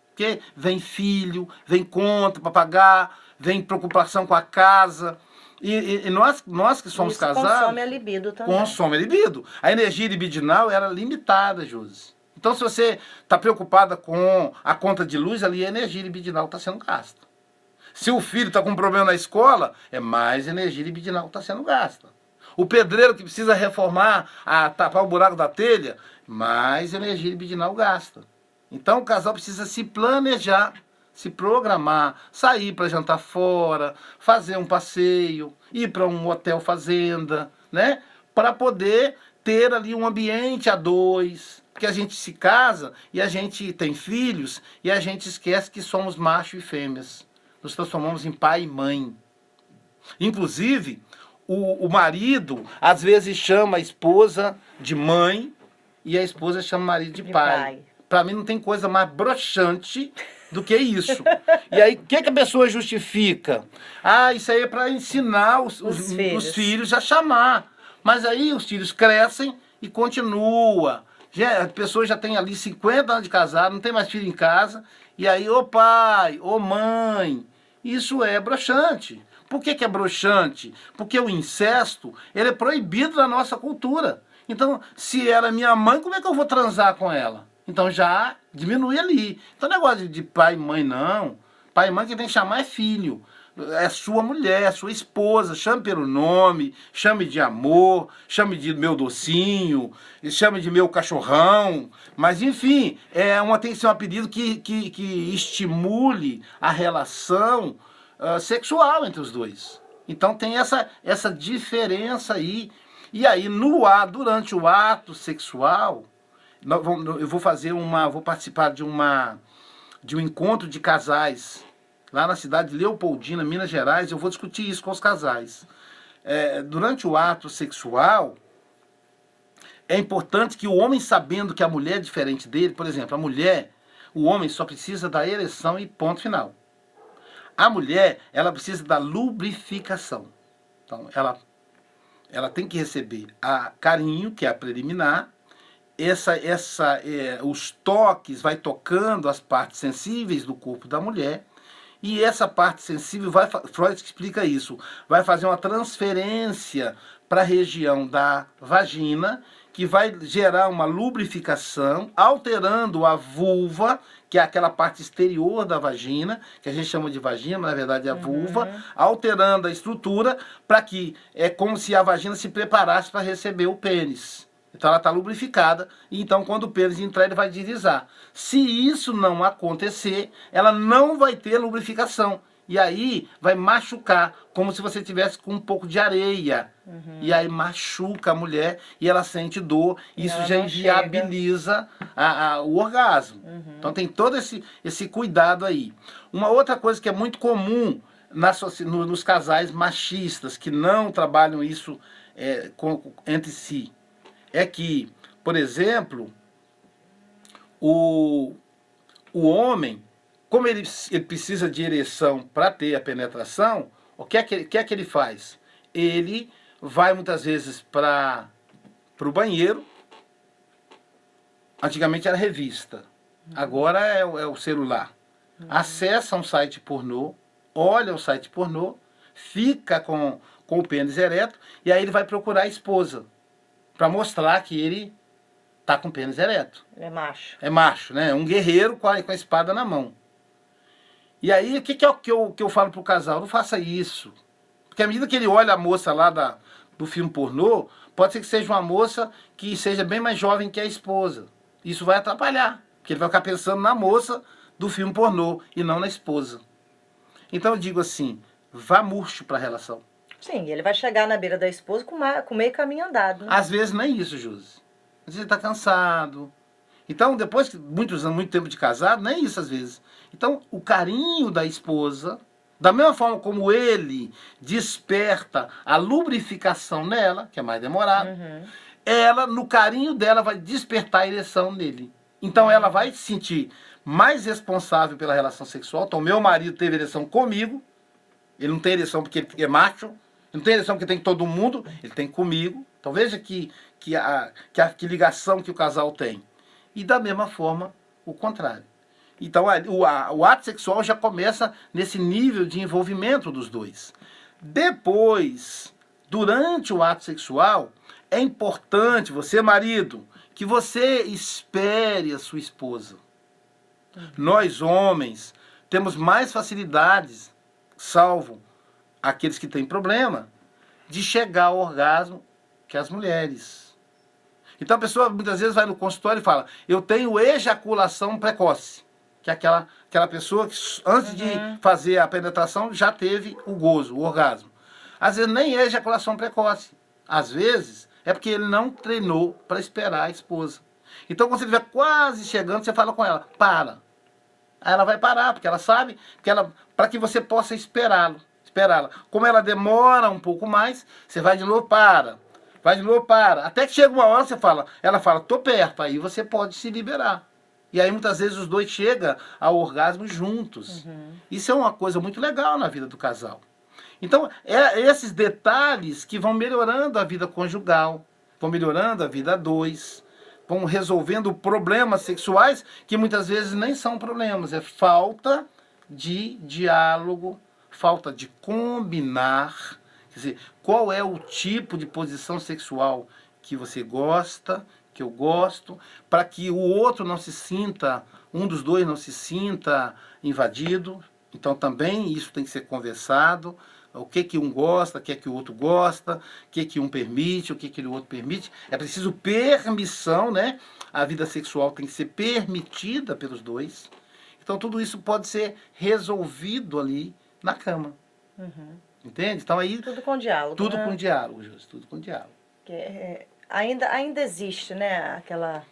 A: Porque vem filho, vem conta para pagar, vem preocupação com a casa. E nós que somos casados...
B: consome a libido também.
A: Consome a libido. A energia libidinal era limitada, Josi. Então, se você está preocupada com a conta de luz, ali a energia libidinal está sendo gasta. Se o filho está com um problema na escola, é mais energia libidinal que está sendo gasta. O pedreiro que precisa reformar, tapar o buraco da telha, mais energia libidinal gasta. Então o casal precisa se planejar, se programar, sair para jantar fora, fazer um passeio, ir para um hotel fazenda, né? Para poder ter ali um ambiente a dois. Porque a gente se casa e a gente tem filhos e a gente esquece que somos macho e fêmeas. Nos transformamos em pai e mãe. Inclusive, o marido às vezes chama a esposa de mãe e a esposa chama o marido de pai. Para mim não tem coisa mais broxante do que isso. E aí, o que a pessoa justifica? Isso aí é para ensinar os filhos a chamar. Mas aí os filhos crescem e continua. A pessoa já tem ali 50 anos de casado, não tem mais filho em casa. E aí, ô pai, ô mãe, isso é broxante. Por que é broxante? Porque o incesto, ele é proibido na nossa cultura. Então, se ela é minha mãe, como é que eu vou transar com ela? Então já diminui ali. Então, negócio de pai e mãe, não. Pai e mãe que tem que chamar é filho. É sua mulher, é sua esposa. Chame pelo nome, chame de amor, chame de meu docinho, chame de meu cachorrão. Mas, enfim, tem que ser um apelido que estimule a relação sexual entre os dois. Então tem essa diferença aí. E aí, durante o ato sexual, eu vou participar de um encontro de casais lá na cidade de Leopoldina, Minas Gerais. Eu vou discutir isso com os casais. Durante o ato sexual, é importante que o homem, sabendo que a mulher é diferente dele, por exemplo, o homem só precisa da ereção e ponto final. A mulher, ela precisa da lubrificação. Então, ela tem que receber carinho, que é a preliminar. Os toques vai tocando as partes sensíveis do corpo da mulher. E essa parte sensível, Freud explica isso, vai fazer uma transferência para a região da vagina, que vai gerar uma lubrificação, alterando a vulva, que é aquela parte exterior da vagina, que a gente chama de vagina, mas na verdade é a vulva, alterando a estrutura, para que é como se a vagina se preparasse para receber o pênis. Então ela está lubrificada, e então quando o pênis entrar, ele vai deslizar. Se isso não acontecer, ela não vai ter lubrificação. E aí vai machucar, como se você tivesse com um pouco de areia. E aí machuca a mulher e ela sente dor. E isso já inviabiliza o orgasmo. Então tem todo esse cuidado aí. Uma outra coisa que é muito comum nos casais machistas, que não trabalham isso entre si, é que, por exemplo, o homem, como ele precisa de ereção para ter a penetração, o que é que ele faz? Ele vai muitas vezes para o banheiro. Antigamente era revista, agora é o celular. Acessa um site pornô, olha o site pornô, fica com o pênis ereto, e aí ele vai procurar a esposa, para mostrar que ele tá com o pênis ereto.
B: É macho. É
A: macho, né? Um guerreiro com a espada na mão. E aí, o que eu falo pro casal? Não faça isso. Porque à medida que ele olha a moça lá do filme pornô, pode ser que seja uma moça que seja bem mais jovem que a esposa. Isso vai atrapalhar, porque ele vai ficar pensando na moça do filme pornô e não na esposa. Então eu digo assim, vá murcho para a relação.
B: Sim, ele vai chegar na beira da esposa com meio caminho andado, né?
A: Às vezes nem isso, Josi. Às vezes ele está cansado. Então, depois de muitos anos, muito tempo de casado, nem isso às vezes. Então, o carinho da esposa, da mesma forma como ele desperta a lubrificação nela, que é mais demorado, ela, no carinho dela, vai despertar a ereção nele. Então, ela vai se sentir mais responsável pela relação sexual. Então, meu marido teve ereção comigo, ele não tem ereção porque ele é macho, ele não tem ereção porque tem todo mundo, ele tem comigo. Então, veja que ligação que o casal tem. E da mesma forma, o contrário. Então, o ato sexual já começa nesse nível de envolvimento dos dois. Depois, durante o ato sexual, é importante, você, marido, que você espere a sua esposa. Nós, homens, temos mais facilidades, salvo aqueles que têm problema, de chegar ao orgasmo que as mulheres. Então a pessoa muitas vezes vai no consultório e fala, eu tenho ejaculação precoce, que é aquela pessoa que antes de fazer a penetração já teve o gozo, o orgasmo. Às vezes nem é ejaculação precoce, às vezes é porque ele não treinou para esperar a esposa. Então quando você estiver quase chegando, você fala com ela, para. Aí ela vai parar, porque ela sabe que para que você possa esperá-la. Como ela demora um pouco mais, você vai de novo, para. Vai de novo, para. Até que chega uma hora, ela fala, tô perto, aí você pode se liberar. E aí muitas vezes os dois chegam ao orgasmo juntos. Isso é uma coisa muito legal na vida do casal. Então, é esses detalhes que vão melhorando a vida conjugal, vão melhorando a vida a dois, vão resolvendo problemas sexuais que muitas vezes nem são problemas, é falta de diálogo, falta de combinar. Quer dizer, qual é o tipo de posição sexual que você gosta, que eu gosto, para que o outro não se sinta, um dos dois não se sinta invadido. Então também isso tem que ser conversado. O que um gosta, o que o outro gosta, o que um permite, o que o outro permite. É preciso permissão, né? A vida sexual tem que ser permitida pelos dois. Então tudo isso pode ser resolvido ali na cama. Entende? Então aí...
B: Tudo com diálogo,
A: Tudo
B: né?
A: com diálogo, Júlio, tudo com diálogo.
B: Ainda existe, né, aquela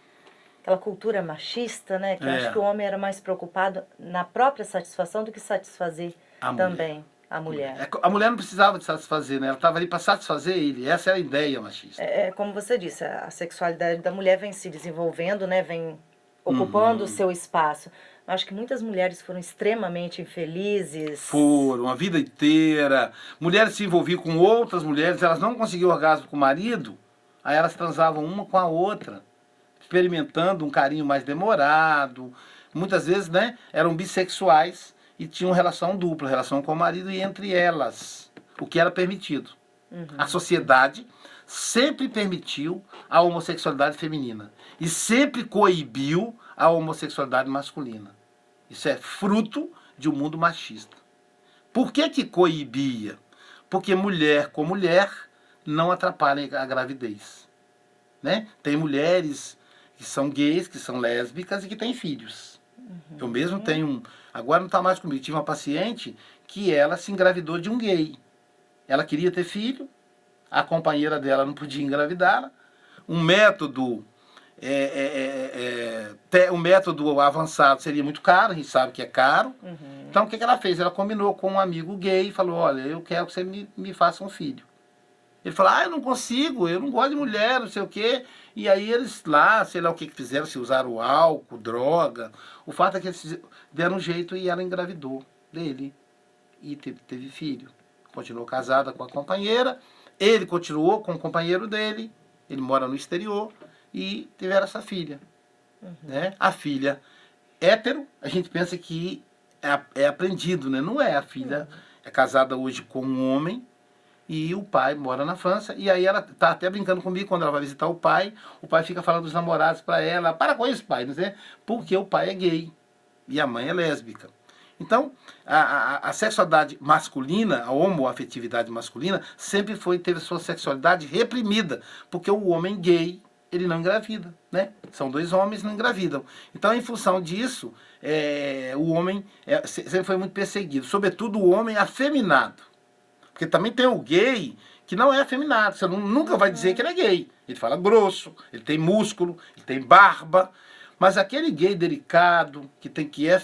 B: cultura machista, né? Que eu acho que o homem era mais preocupado na própria satisfação do que satisfazer também a mulher.
A: A mulher não precisava de satisfazer, né? Ela estava ali para satisfazer ele. Essa era a ideia machista.
B: Como você disse, a sexualidade da mulher vem se desenvolvendo, né? Vem ocupando o seu espaço. Eu acho que muitas mulheres foram extremamente infelizes.
A: Foram, a vida inteira. Mulheres se envolviam com outras mulheres, elas não conseguiam orgasmo com o marido, aí elas transavam uma com a outra, experimentando um carinho mais demorado. Muitas vezes, né, eram bissexuais e tinham relação dupla, relação com o marido e entre elas, o que era permitido. A sociedade sempre permitiu a homossexualidade feminina e sempre coibiu a homossexualidade masculina. Isso é fruto de um mundo machista. Por que coibia? Porque mulher com mulher não atrapalha a gravidez. Né? Tem mulheres que são gays, que são lésbicas e que têm filhos. Eu mesmo tenho agora não está mais comigo, tive uma paciente que ela se engravidou de um gay. Ela queria ter filho, a companheira dela não podia engravidá-la. Um método avançado seria muito caro, a gente sabe que é caro. Então o que ela fez? Ela combinou com um amigo gay e falou, olha, eu quero que você me faça um filho. Ele falou, eu não consigo, eu não gosto de mulher, não sei o quê. E aí eles lá, sei lá o que fizeram, se usaram álcool, droga. O fato é que eles deram um jeito e ela engravidou dele. E teve filho. Continuou casada com a companheira, ele continuou com o companheiro dele, ele mora no exterior, e tiveram essa filha. Né? A filha hétero, a gente pensa que é aprendido, né? Não é. A filha é casada hoje com um homem, e o pai mora na França, e aí ela tá até brincando comigo quando ela vai visitar o pai fica falando dos namorados para ela, para com isso, pai, não sei, porque o pai é gay e a mãe é lésbica. Então, a sexualidade masculina, a homoafetividade masculina, sempre teve sua sexualidade reprimida, porque o homem gay ele não engravida, né? São dois homens, não engravidam. Então, em função disso, o homem sempre foi muito perseguido, sobretudo o homem afeminado. Porque também tem o gay que não é afeminado, você nunca vai dizer que ele é gay. Ele fala grosso, ele tem músculo, ele tem barba, mas aquele gay delicado, que é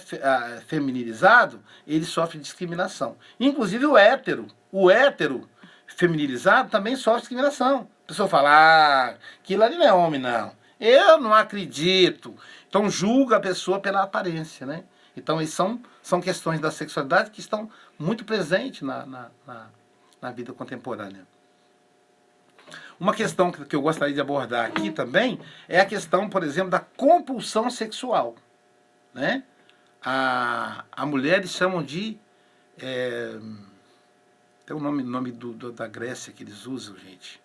A: feminilizado, ele sofre discriminação. Inclusive o hétero feminilizado também sofre discriminação. A pessoa fala, aquilo ali não é homem, não. Eu não acredito. Então julga a pessoa pela aparência, né? Então, isso são questões da sexualidade que estão muito presentes na vida contemporânea. Uma questão que eu gostaria de abordar aqui também é a questão, por exemplo, da compulsão sexual, né? A mulher eles chamam de... tem o nome da Grécia que eles usam, gente.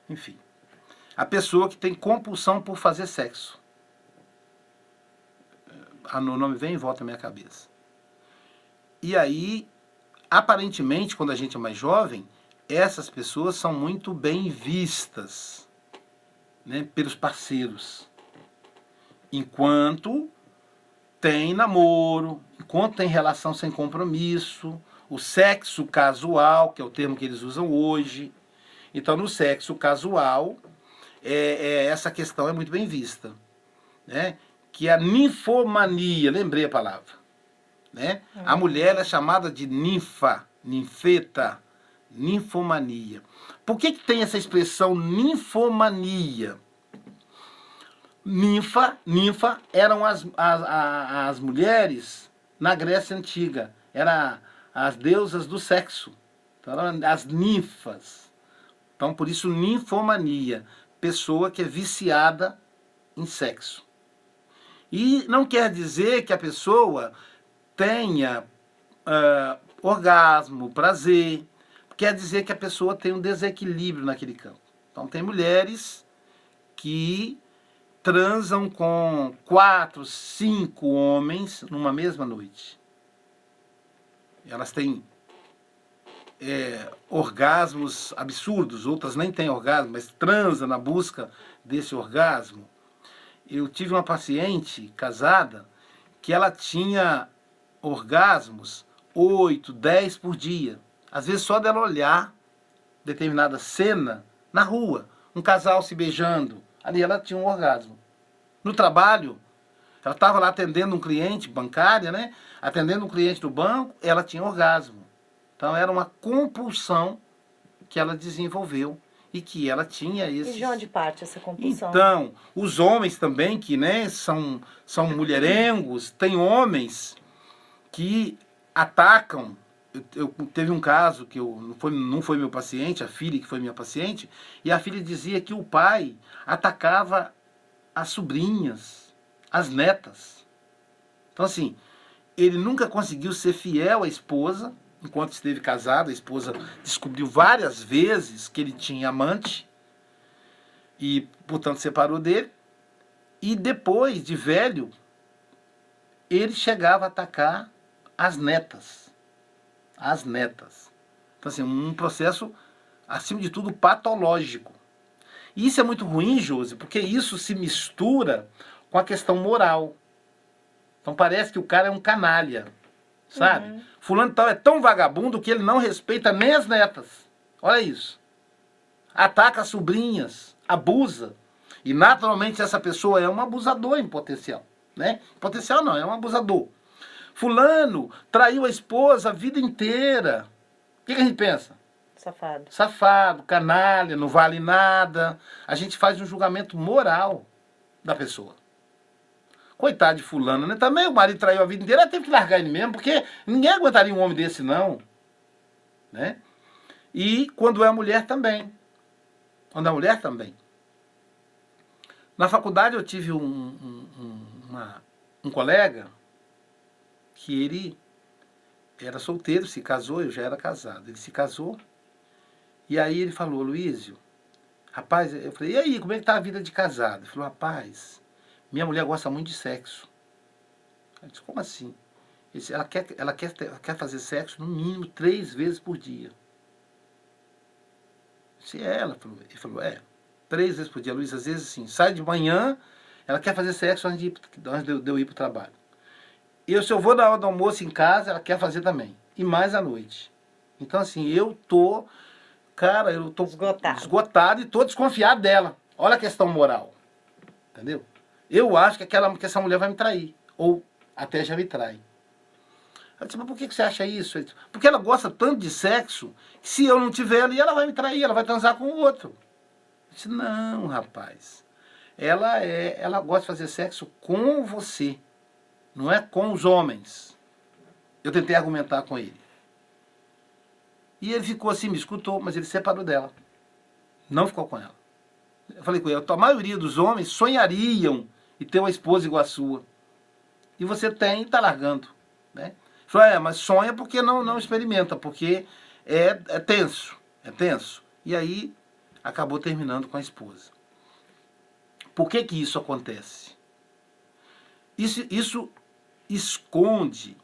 A: Enfim. A pessoa que tem compulsão por fazer sexo. O nome vem e volta na minha cabeça. E aí, aparentemente, quando a gente é mais jovem, essas pessoas são muito bem vistas, né, pelos parceiros. Enquanto tem namoro, enquanto tem relação sem compromisso, o sexo casual, que é o termo que eles usam hoje. Então, no sexo casual, essa questão é muito bem vista, né? Que é a ninfomania, lembrei a palavra, né? A mulher é chamada de ninfeta, ninfomania. Por que tem essa expressão ninfomania? Ninfa eram as mulheres na Grécia Antiga, eram as deusas do sexo, então, eram as ninfas. Então, por isso, ninfomania, pessoa que é viciada em sexo. E não quer dizer que a pessoa tenha orgasmo, prazer, quer dizer que a pessoa tem um desequilíbrio naquele campo. Então, tem mulheres que transam com 4, 5 homens numa mesma noite. Elas têm orgasmos absurdos, outras nem têm orgasmo, mas transam na busca desse orgasmo. Eu tive uma paciente casada que ela tinha orgasmos 8, 10 por dia. Às vezes só dela olhar determinada cena na rua, um casal se beijando, ali ela tinha um orgasmo. No trabalho, ela estava lá atendendo um cliente bancária, né? Atendendo um cliente do banco, ela tinha orgasmo. Então era uma compulsão que ela desenvolveu e que ela tinha esse...
B: E de onde parte essa compulsão?
A: Então, os homens também, que né, são mulherengos, tem homens que atacam. Teve um caso que não foi meu paciente, a filha que foi minha paciente, e a filha dizia que o pai atacava as sobrinhas, as netas. Então, assim, ele nunca conseguiu ser fiel à esposa, enquanto esteve casado. A esposa descobriu várias vezes que ele tinha amante, e, portanto, separou dele. E depois, de velho, ele chegava a atacar as netas. As netas. Então, assim, um processo, acima de tudo, patológico. E isso é muito ruim, Josi, porque isso se mistura com a questão moral. Então parece que o cara é um canalha, sabe? Uhum. Fulano tal é tão vagabundo que ele não respeita nem as netas. Olha isso. Ataca as sobrinhas, abusa. E naturalmente essa pessoa é um abusador em potencial, né? Em potencial não, é um abusador. Fulano traiu a esposa a vida inteira. O que a gente pensa?
B: Safado.
A: Safado, canalha, não vale nada. A gente faz um julgamento moral da pessoa. Coitado de fulano, né? Também o marido traiu a vida inteira, ela teve que largar ele mesmo, porque ninguém aguentaria um homem desse, não. Né? E quando é a mulher também. Quando é a mulher também. Na faculdade eu tive um colega que ele era solteiro, se casou, eu já era casado. Ele se casou, e aí ele falou, Luísio, rapaz, eu falei, e aí, como é que tá a vida de casado? Ele falou, rapaz, minha mulher gosta muito de sexo. Eu disse, como assim? Ele disse, ela quer fazer sexo no mínimo 3 vezes por dia. Eu disse, ela? Ele falou, 3 vezes por dia. A Luísa, às vezes, assim, sai de manhã, ela quer fazer sexo antes de eu ir para o trabalho. E se eu vou na hora do almoço em casa, ela quer fazer também. E mais à noite. Então, assim, eu tô esgotado e tô desconfiado dela. Olha a questão moral. Entendeu? Eu acho que essa mulher vai me trair. Ou até já me trai. Eu disse, mas por que você acha isso? Disse, porque ela gosta tanto de sexo, que se eu não tiver ali, ela vai me trair, ela vai transar com o outro. Eu disse, não, rapaz. Ela gosta de fazer sexo com você. Não é com os homens. Eu tentei argumentar com ele. E ele ficou assim, me escutou, mas ele separou dela. Não ficou com ela. Eu falei com ele, a maioria dos homens sonhariam em ter uma esposa igual a sua. E você tem e está largando. Né? Ele falou, mas sonha porque não experimenta, porque é tenso. É tenso. E aí acabou terminando com a esposa. Por que isso acontece? Isso esconde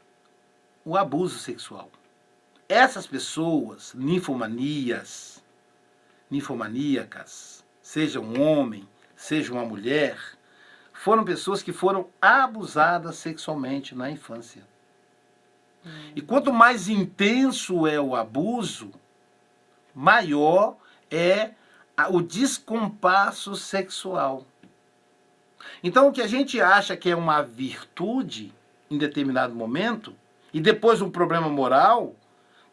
A: o abuso sexual. Essas pessoas, ninfomaníacas, seja um homem, seja uma mulher, foram pessoas que foram abusadas sexualmente na infância. E quanto mais intenso é o abuso, maior é o descompasso sexual. Então, o que a gente acha que é uma virtude em determinado momento, e depois um problema moral,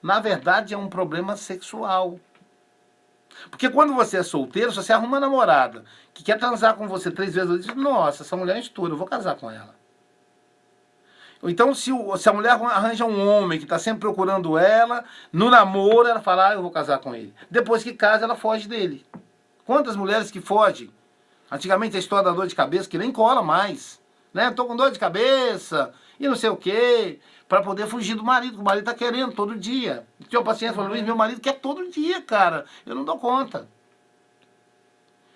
A: na verdade é um problema sexual. Porque quando você é solteiro, se você arruma uma namorada que quer transar com você 3 vezes, você diz, nossa, essa mulher é estouro, eu vou casar com ela. Então, se a mulher arranja um homem que está sempre procurando ela, no namoro ela fala, eu vou casar com ele. Depois que casa, ela foge dele. Quantas mulheres que fogem? Antigamente a história da dor de cabeça, que nem cola mais. Né? Tô com dor de cabeça e não sei o quê, para poder fugir do marido, que o marido tá querendo todo dia. Tinha um paciente que falou, Luiz, meu marido quer todo dia, cara. Eu não dou conta.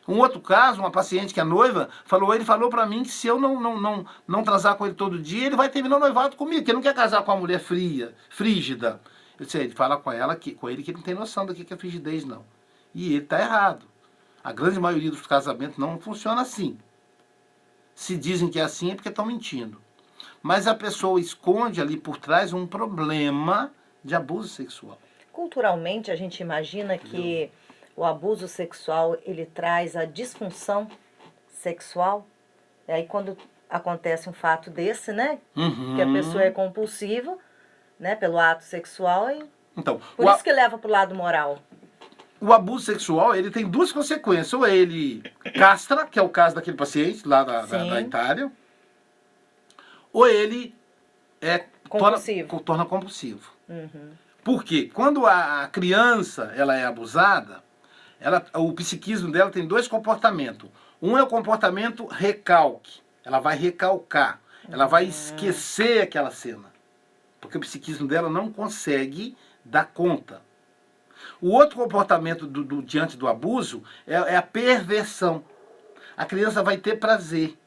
A: Um outro caso, uma paciente que é noiva, ele falou para mim que se eu não transar com ele todo dia, ele vai terminar o noivado comigo, que ele não quer casar com uma mulher frígida. Eu disse, ele fala com ele que ele não tem noção do que é frigidez, não. E ele tá errado. A grande maioria dos casamentos não funciona assim. Se dizem que é assim é porque estão mentindo. Mas a pessoa esconde ali por trás um problema de abuso sexual.
B: Culturalmente, a gente imagina que o abuso sexual, ele traz a disfunção sexual. E aí, quando acontece um fato desse, né? Que a pessoa é compulsiva, né? Pelo ato sexual.
A: Então,
B: por isso que leva para o lado moral.
A: O abuso sexual, ele tem 2 consequências. Ou ele castra, que é o caso daquele paciente lá da Itália, ou ele torna compulsivo. Por quê? Quando a criança ela é abusada, o psiquismo dela tem 2 comportamentos. Um é o comportamento recalque. Ela vai recalcar. Ela vai esquecer aquela cena. Porque o psiquismo dela não consegue dar conta. O outro comportamento diante do abuso é a perversão. A criança vai ter prazer.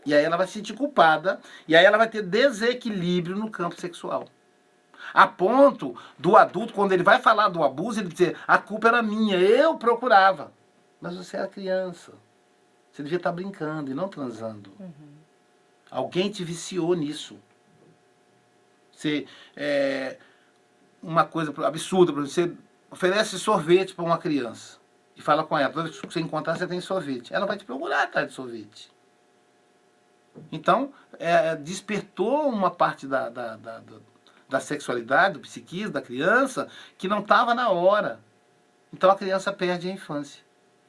A: E aí ela vai se sentir culpada. E aí ela vai ter desequilíbrio no campo sexual. A ponto do adulto, quando ele vai falar do abuso, ele dizer, a culpa era minha, eu procurava. Mas você era criança. Você devia estar brincando e não transando. Alguém te viciou nisso. Uma coisa absurda, você oferece sorvete para uma criança e fala com ela, toda vez que você encontrar, você tem sorvete. Ela vai te procurar atrás de sorvete. Então, despertou uma parte da sexualidade, do psiquismo da criança, que não estava na hora. Então a criança perde a infância.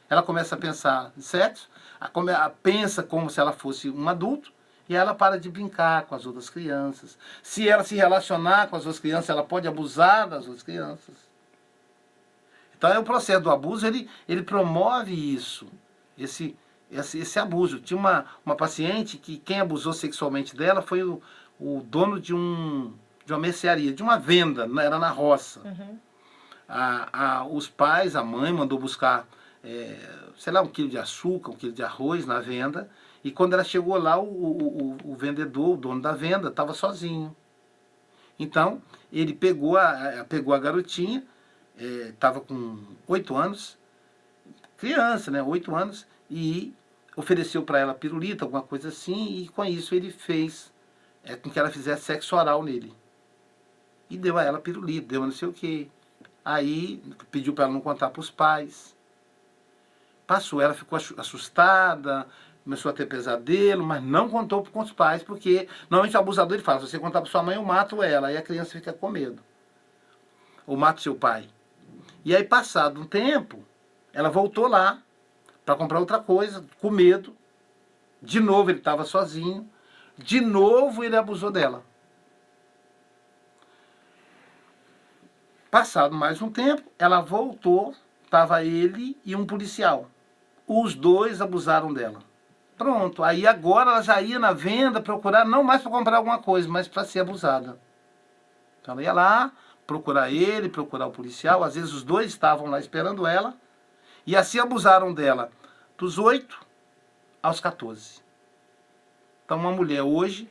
A: Ela começa a pensar em sexo, pensa como se ela fosse um adulto, e ela para de brincar com as outras crianças. Se ela se relacionar com as outras crianças, ela pode abusar das outras crianças. Então, o processo do abuso, ele promove isso, esse abuso. Tinha uma paciente que quem abusou sexualmente dela foi o dono de uma mercearia, de uma venda, era na roça. Os pais, a mãe mandou buscar, 1 quilo de açúcar, 1 quilo de arroz na venda, e quando ela chegou lá, o vendedor, o dono da venda, estava sozinho. Então, ele pegou a garotinha, estava com 8 anos, criança, né? 8 anos, e ofereceu para ela pirulita, alguma coisa assim, e com isso ele fez com que ela fizesse sexo oral nele. E deu a ela pirulita, deu não sei o quê. Aí pediu para ela não contar para os pais. Passou, ela ficou assustada, começou a ter pesadelo, mas não contou com os pais, porque normalmente o abusador ele fala, se você contar para sua mãe, eu mato ela. Aí a criança fica com medo. Ou mato seu pai. E aí, passado um tempo, ela voltou lá para comprar outra coisa, com medo. De novo ele estava sozinho. De novo ele abusou dela. Passado mais um tempo, ela voltou, estava ele e um policial. Os dois abusaram dela. Pronto, aí agora ela já ia na venda procurar, não mais para comprar alguma coisa, mas para ser abusada. Então ela ia lá, procurar ele, procurar o policial, às vezes os dois estavam lá esperando ela, e assim abusaram dela dos 8 aos 14. Então uma mulher hoje,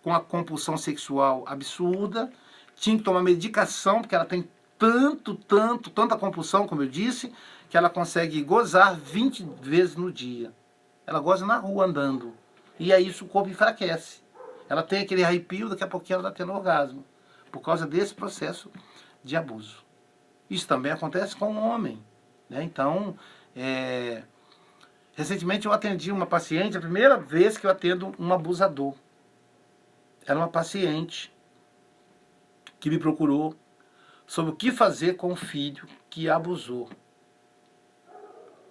A: com a compulsão sexual absurda, tinha que tomar medicação, porque ela tem tanta compulsão, como eu disse, que ela consegue gozar 20 vezes no dia. Ela goza na rua andando. E aí isso o corpo enfraquece. Ela tem aquele arrepio, daqui a pouquinho ela está tendo orgasmo. Por causa desse processo de abuso. Isso também acontece com o homem. Né? Então, recentemente eu atendi uma paciente, a primeira vez que eu atendo um abusador. Era uma paciente que me procurou sobre o que fazer com o filho que abusou.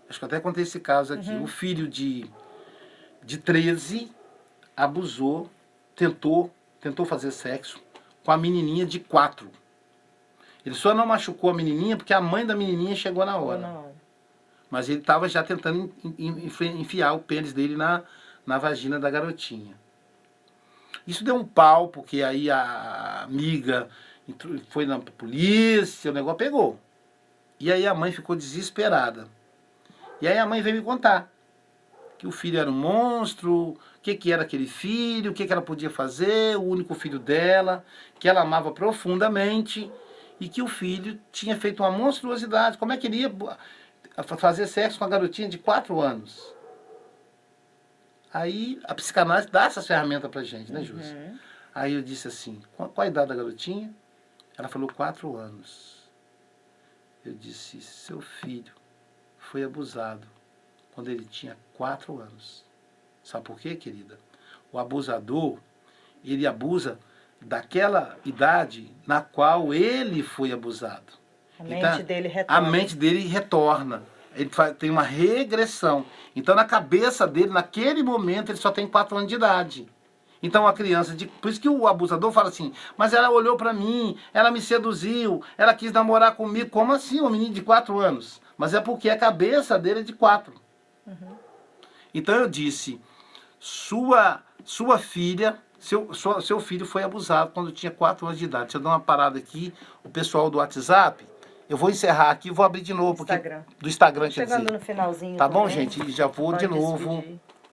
A: Acho que eu até contei esse caso aqui. O filho de 13 abusou, tentou fazer sexo com a menininha de 4. Ele só não machucou a menininha porque a mãe da menininha chegou na hora. Mas ele estava já tentando enfiar o pênis dele na vagina da garotinha. Isso deu um pau, porque aí a amiga foi na polícia, o negócio pegou. E aí a mãe ficou desesperada. E aí a mãe veio me contar que o filho era um monstro, o que era aquele filho, o que ela podia fazer, o único filho dela, que ela amava profundamente, e que o filho tinha feito uma monstruosidade. Como é que ele ia fazer sexo com a garotinha de 4 anos? Aí a psicanálise dá essas ferramentas pra gente, né, Júcia? Aí eu disse assim, qual a idade da garotinha? Ela falou 4 anos. Eu disse, seu filho foi abusado quando ele tinha 4 anos. Sabe por quê, querida? O abusador, ele abusa daquela idade na qual ele foi abusado.
B: A mente dele retorna.
A: A mente dele retorna. Ele tem uma regressão. Então, na cabeça dele, naquele momento, ele só tem 4 anos de idade. Então, a criança... Por isso que o abusador fala assim, mas ela olhou pra mim, ela me seduziu, ela quis namorar comigo. Como assim, um menino de 4 anos? Mas é porque a cabeça dele é de 4. Então, eu disse, sua filha... Seu filho foi abusado quando tinha 4 anos de idade. Deixa eu dar uma parada aqui. O pessoal do WhatsApp... Eu vou encerrar aqui e vou abrir de novo. Do Instagram, quer dizer.
B: Chegando no finalzinho.
A: Tá bom,
B: também.
A: gente? E já vou
B: Pode
A: de novo.
B: despedir.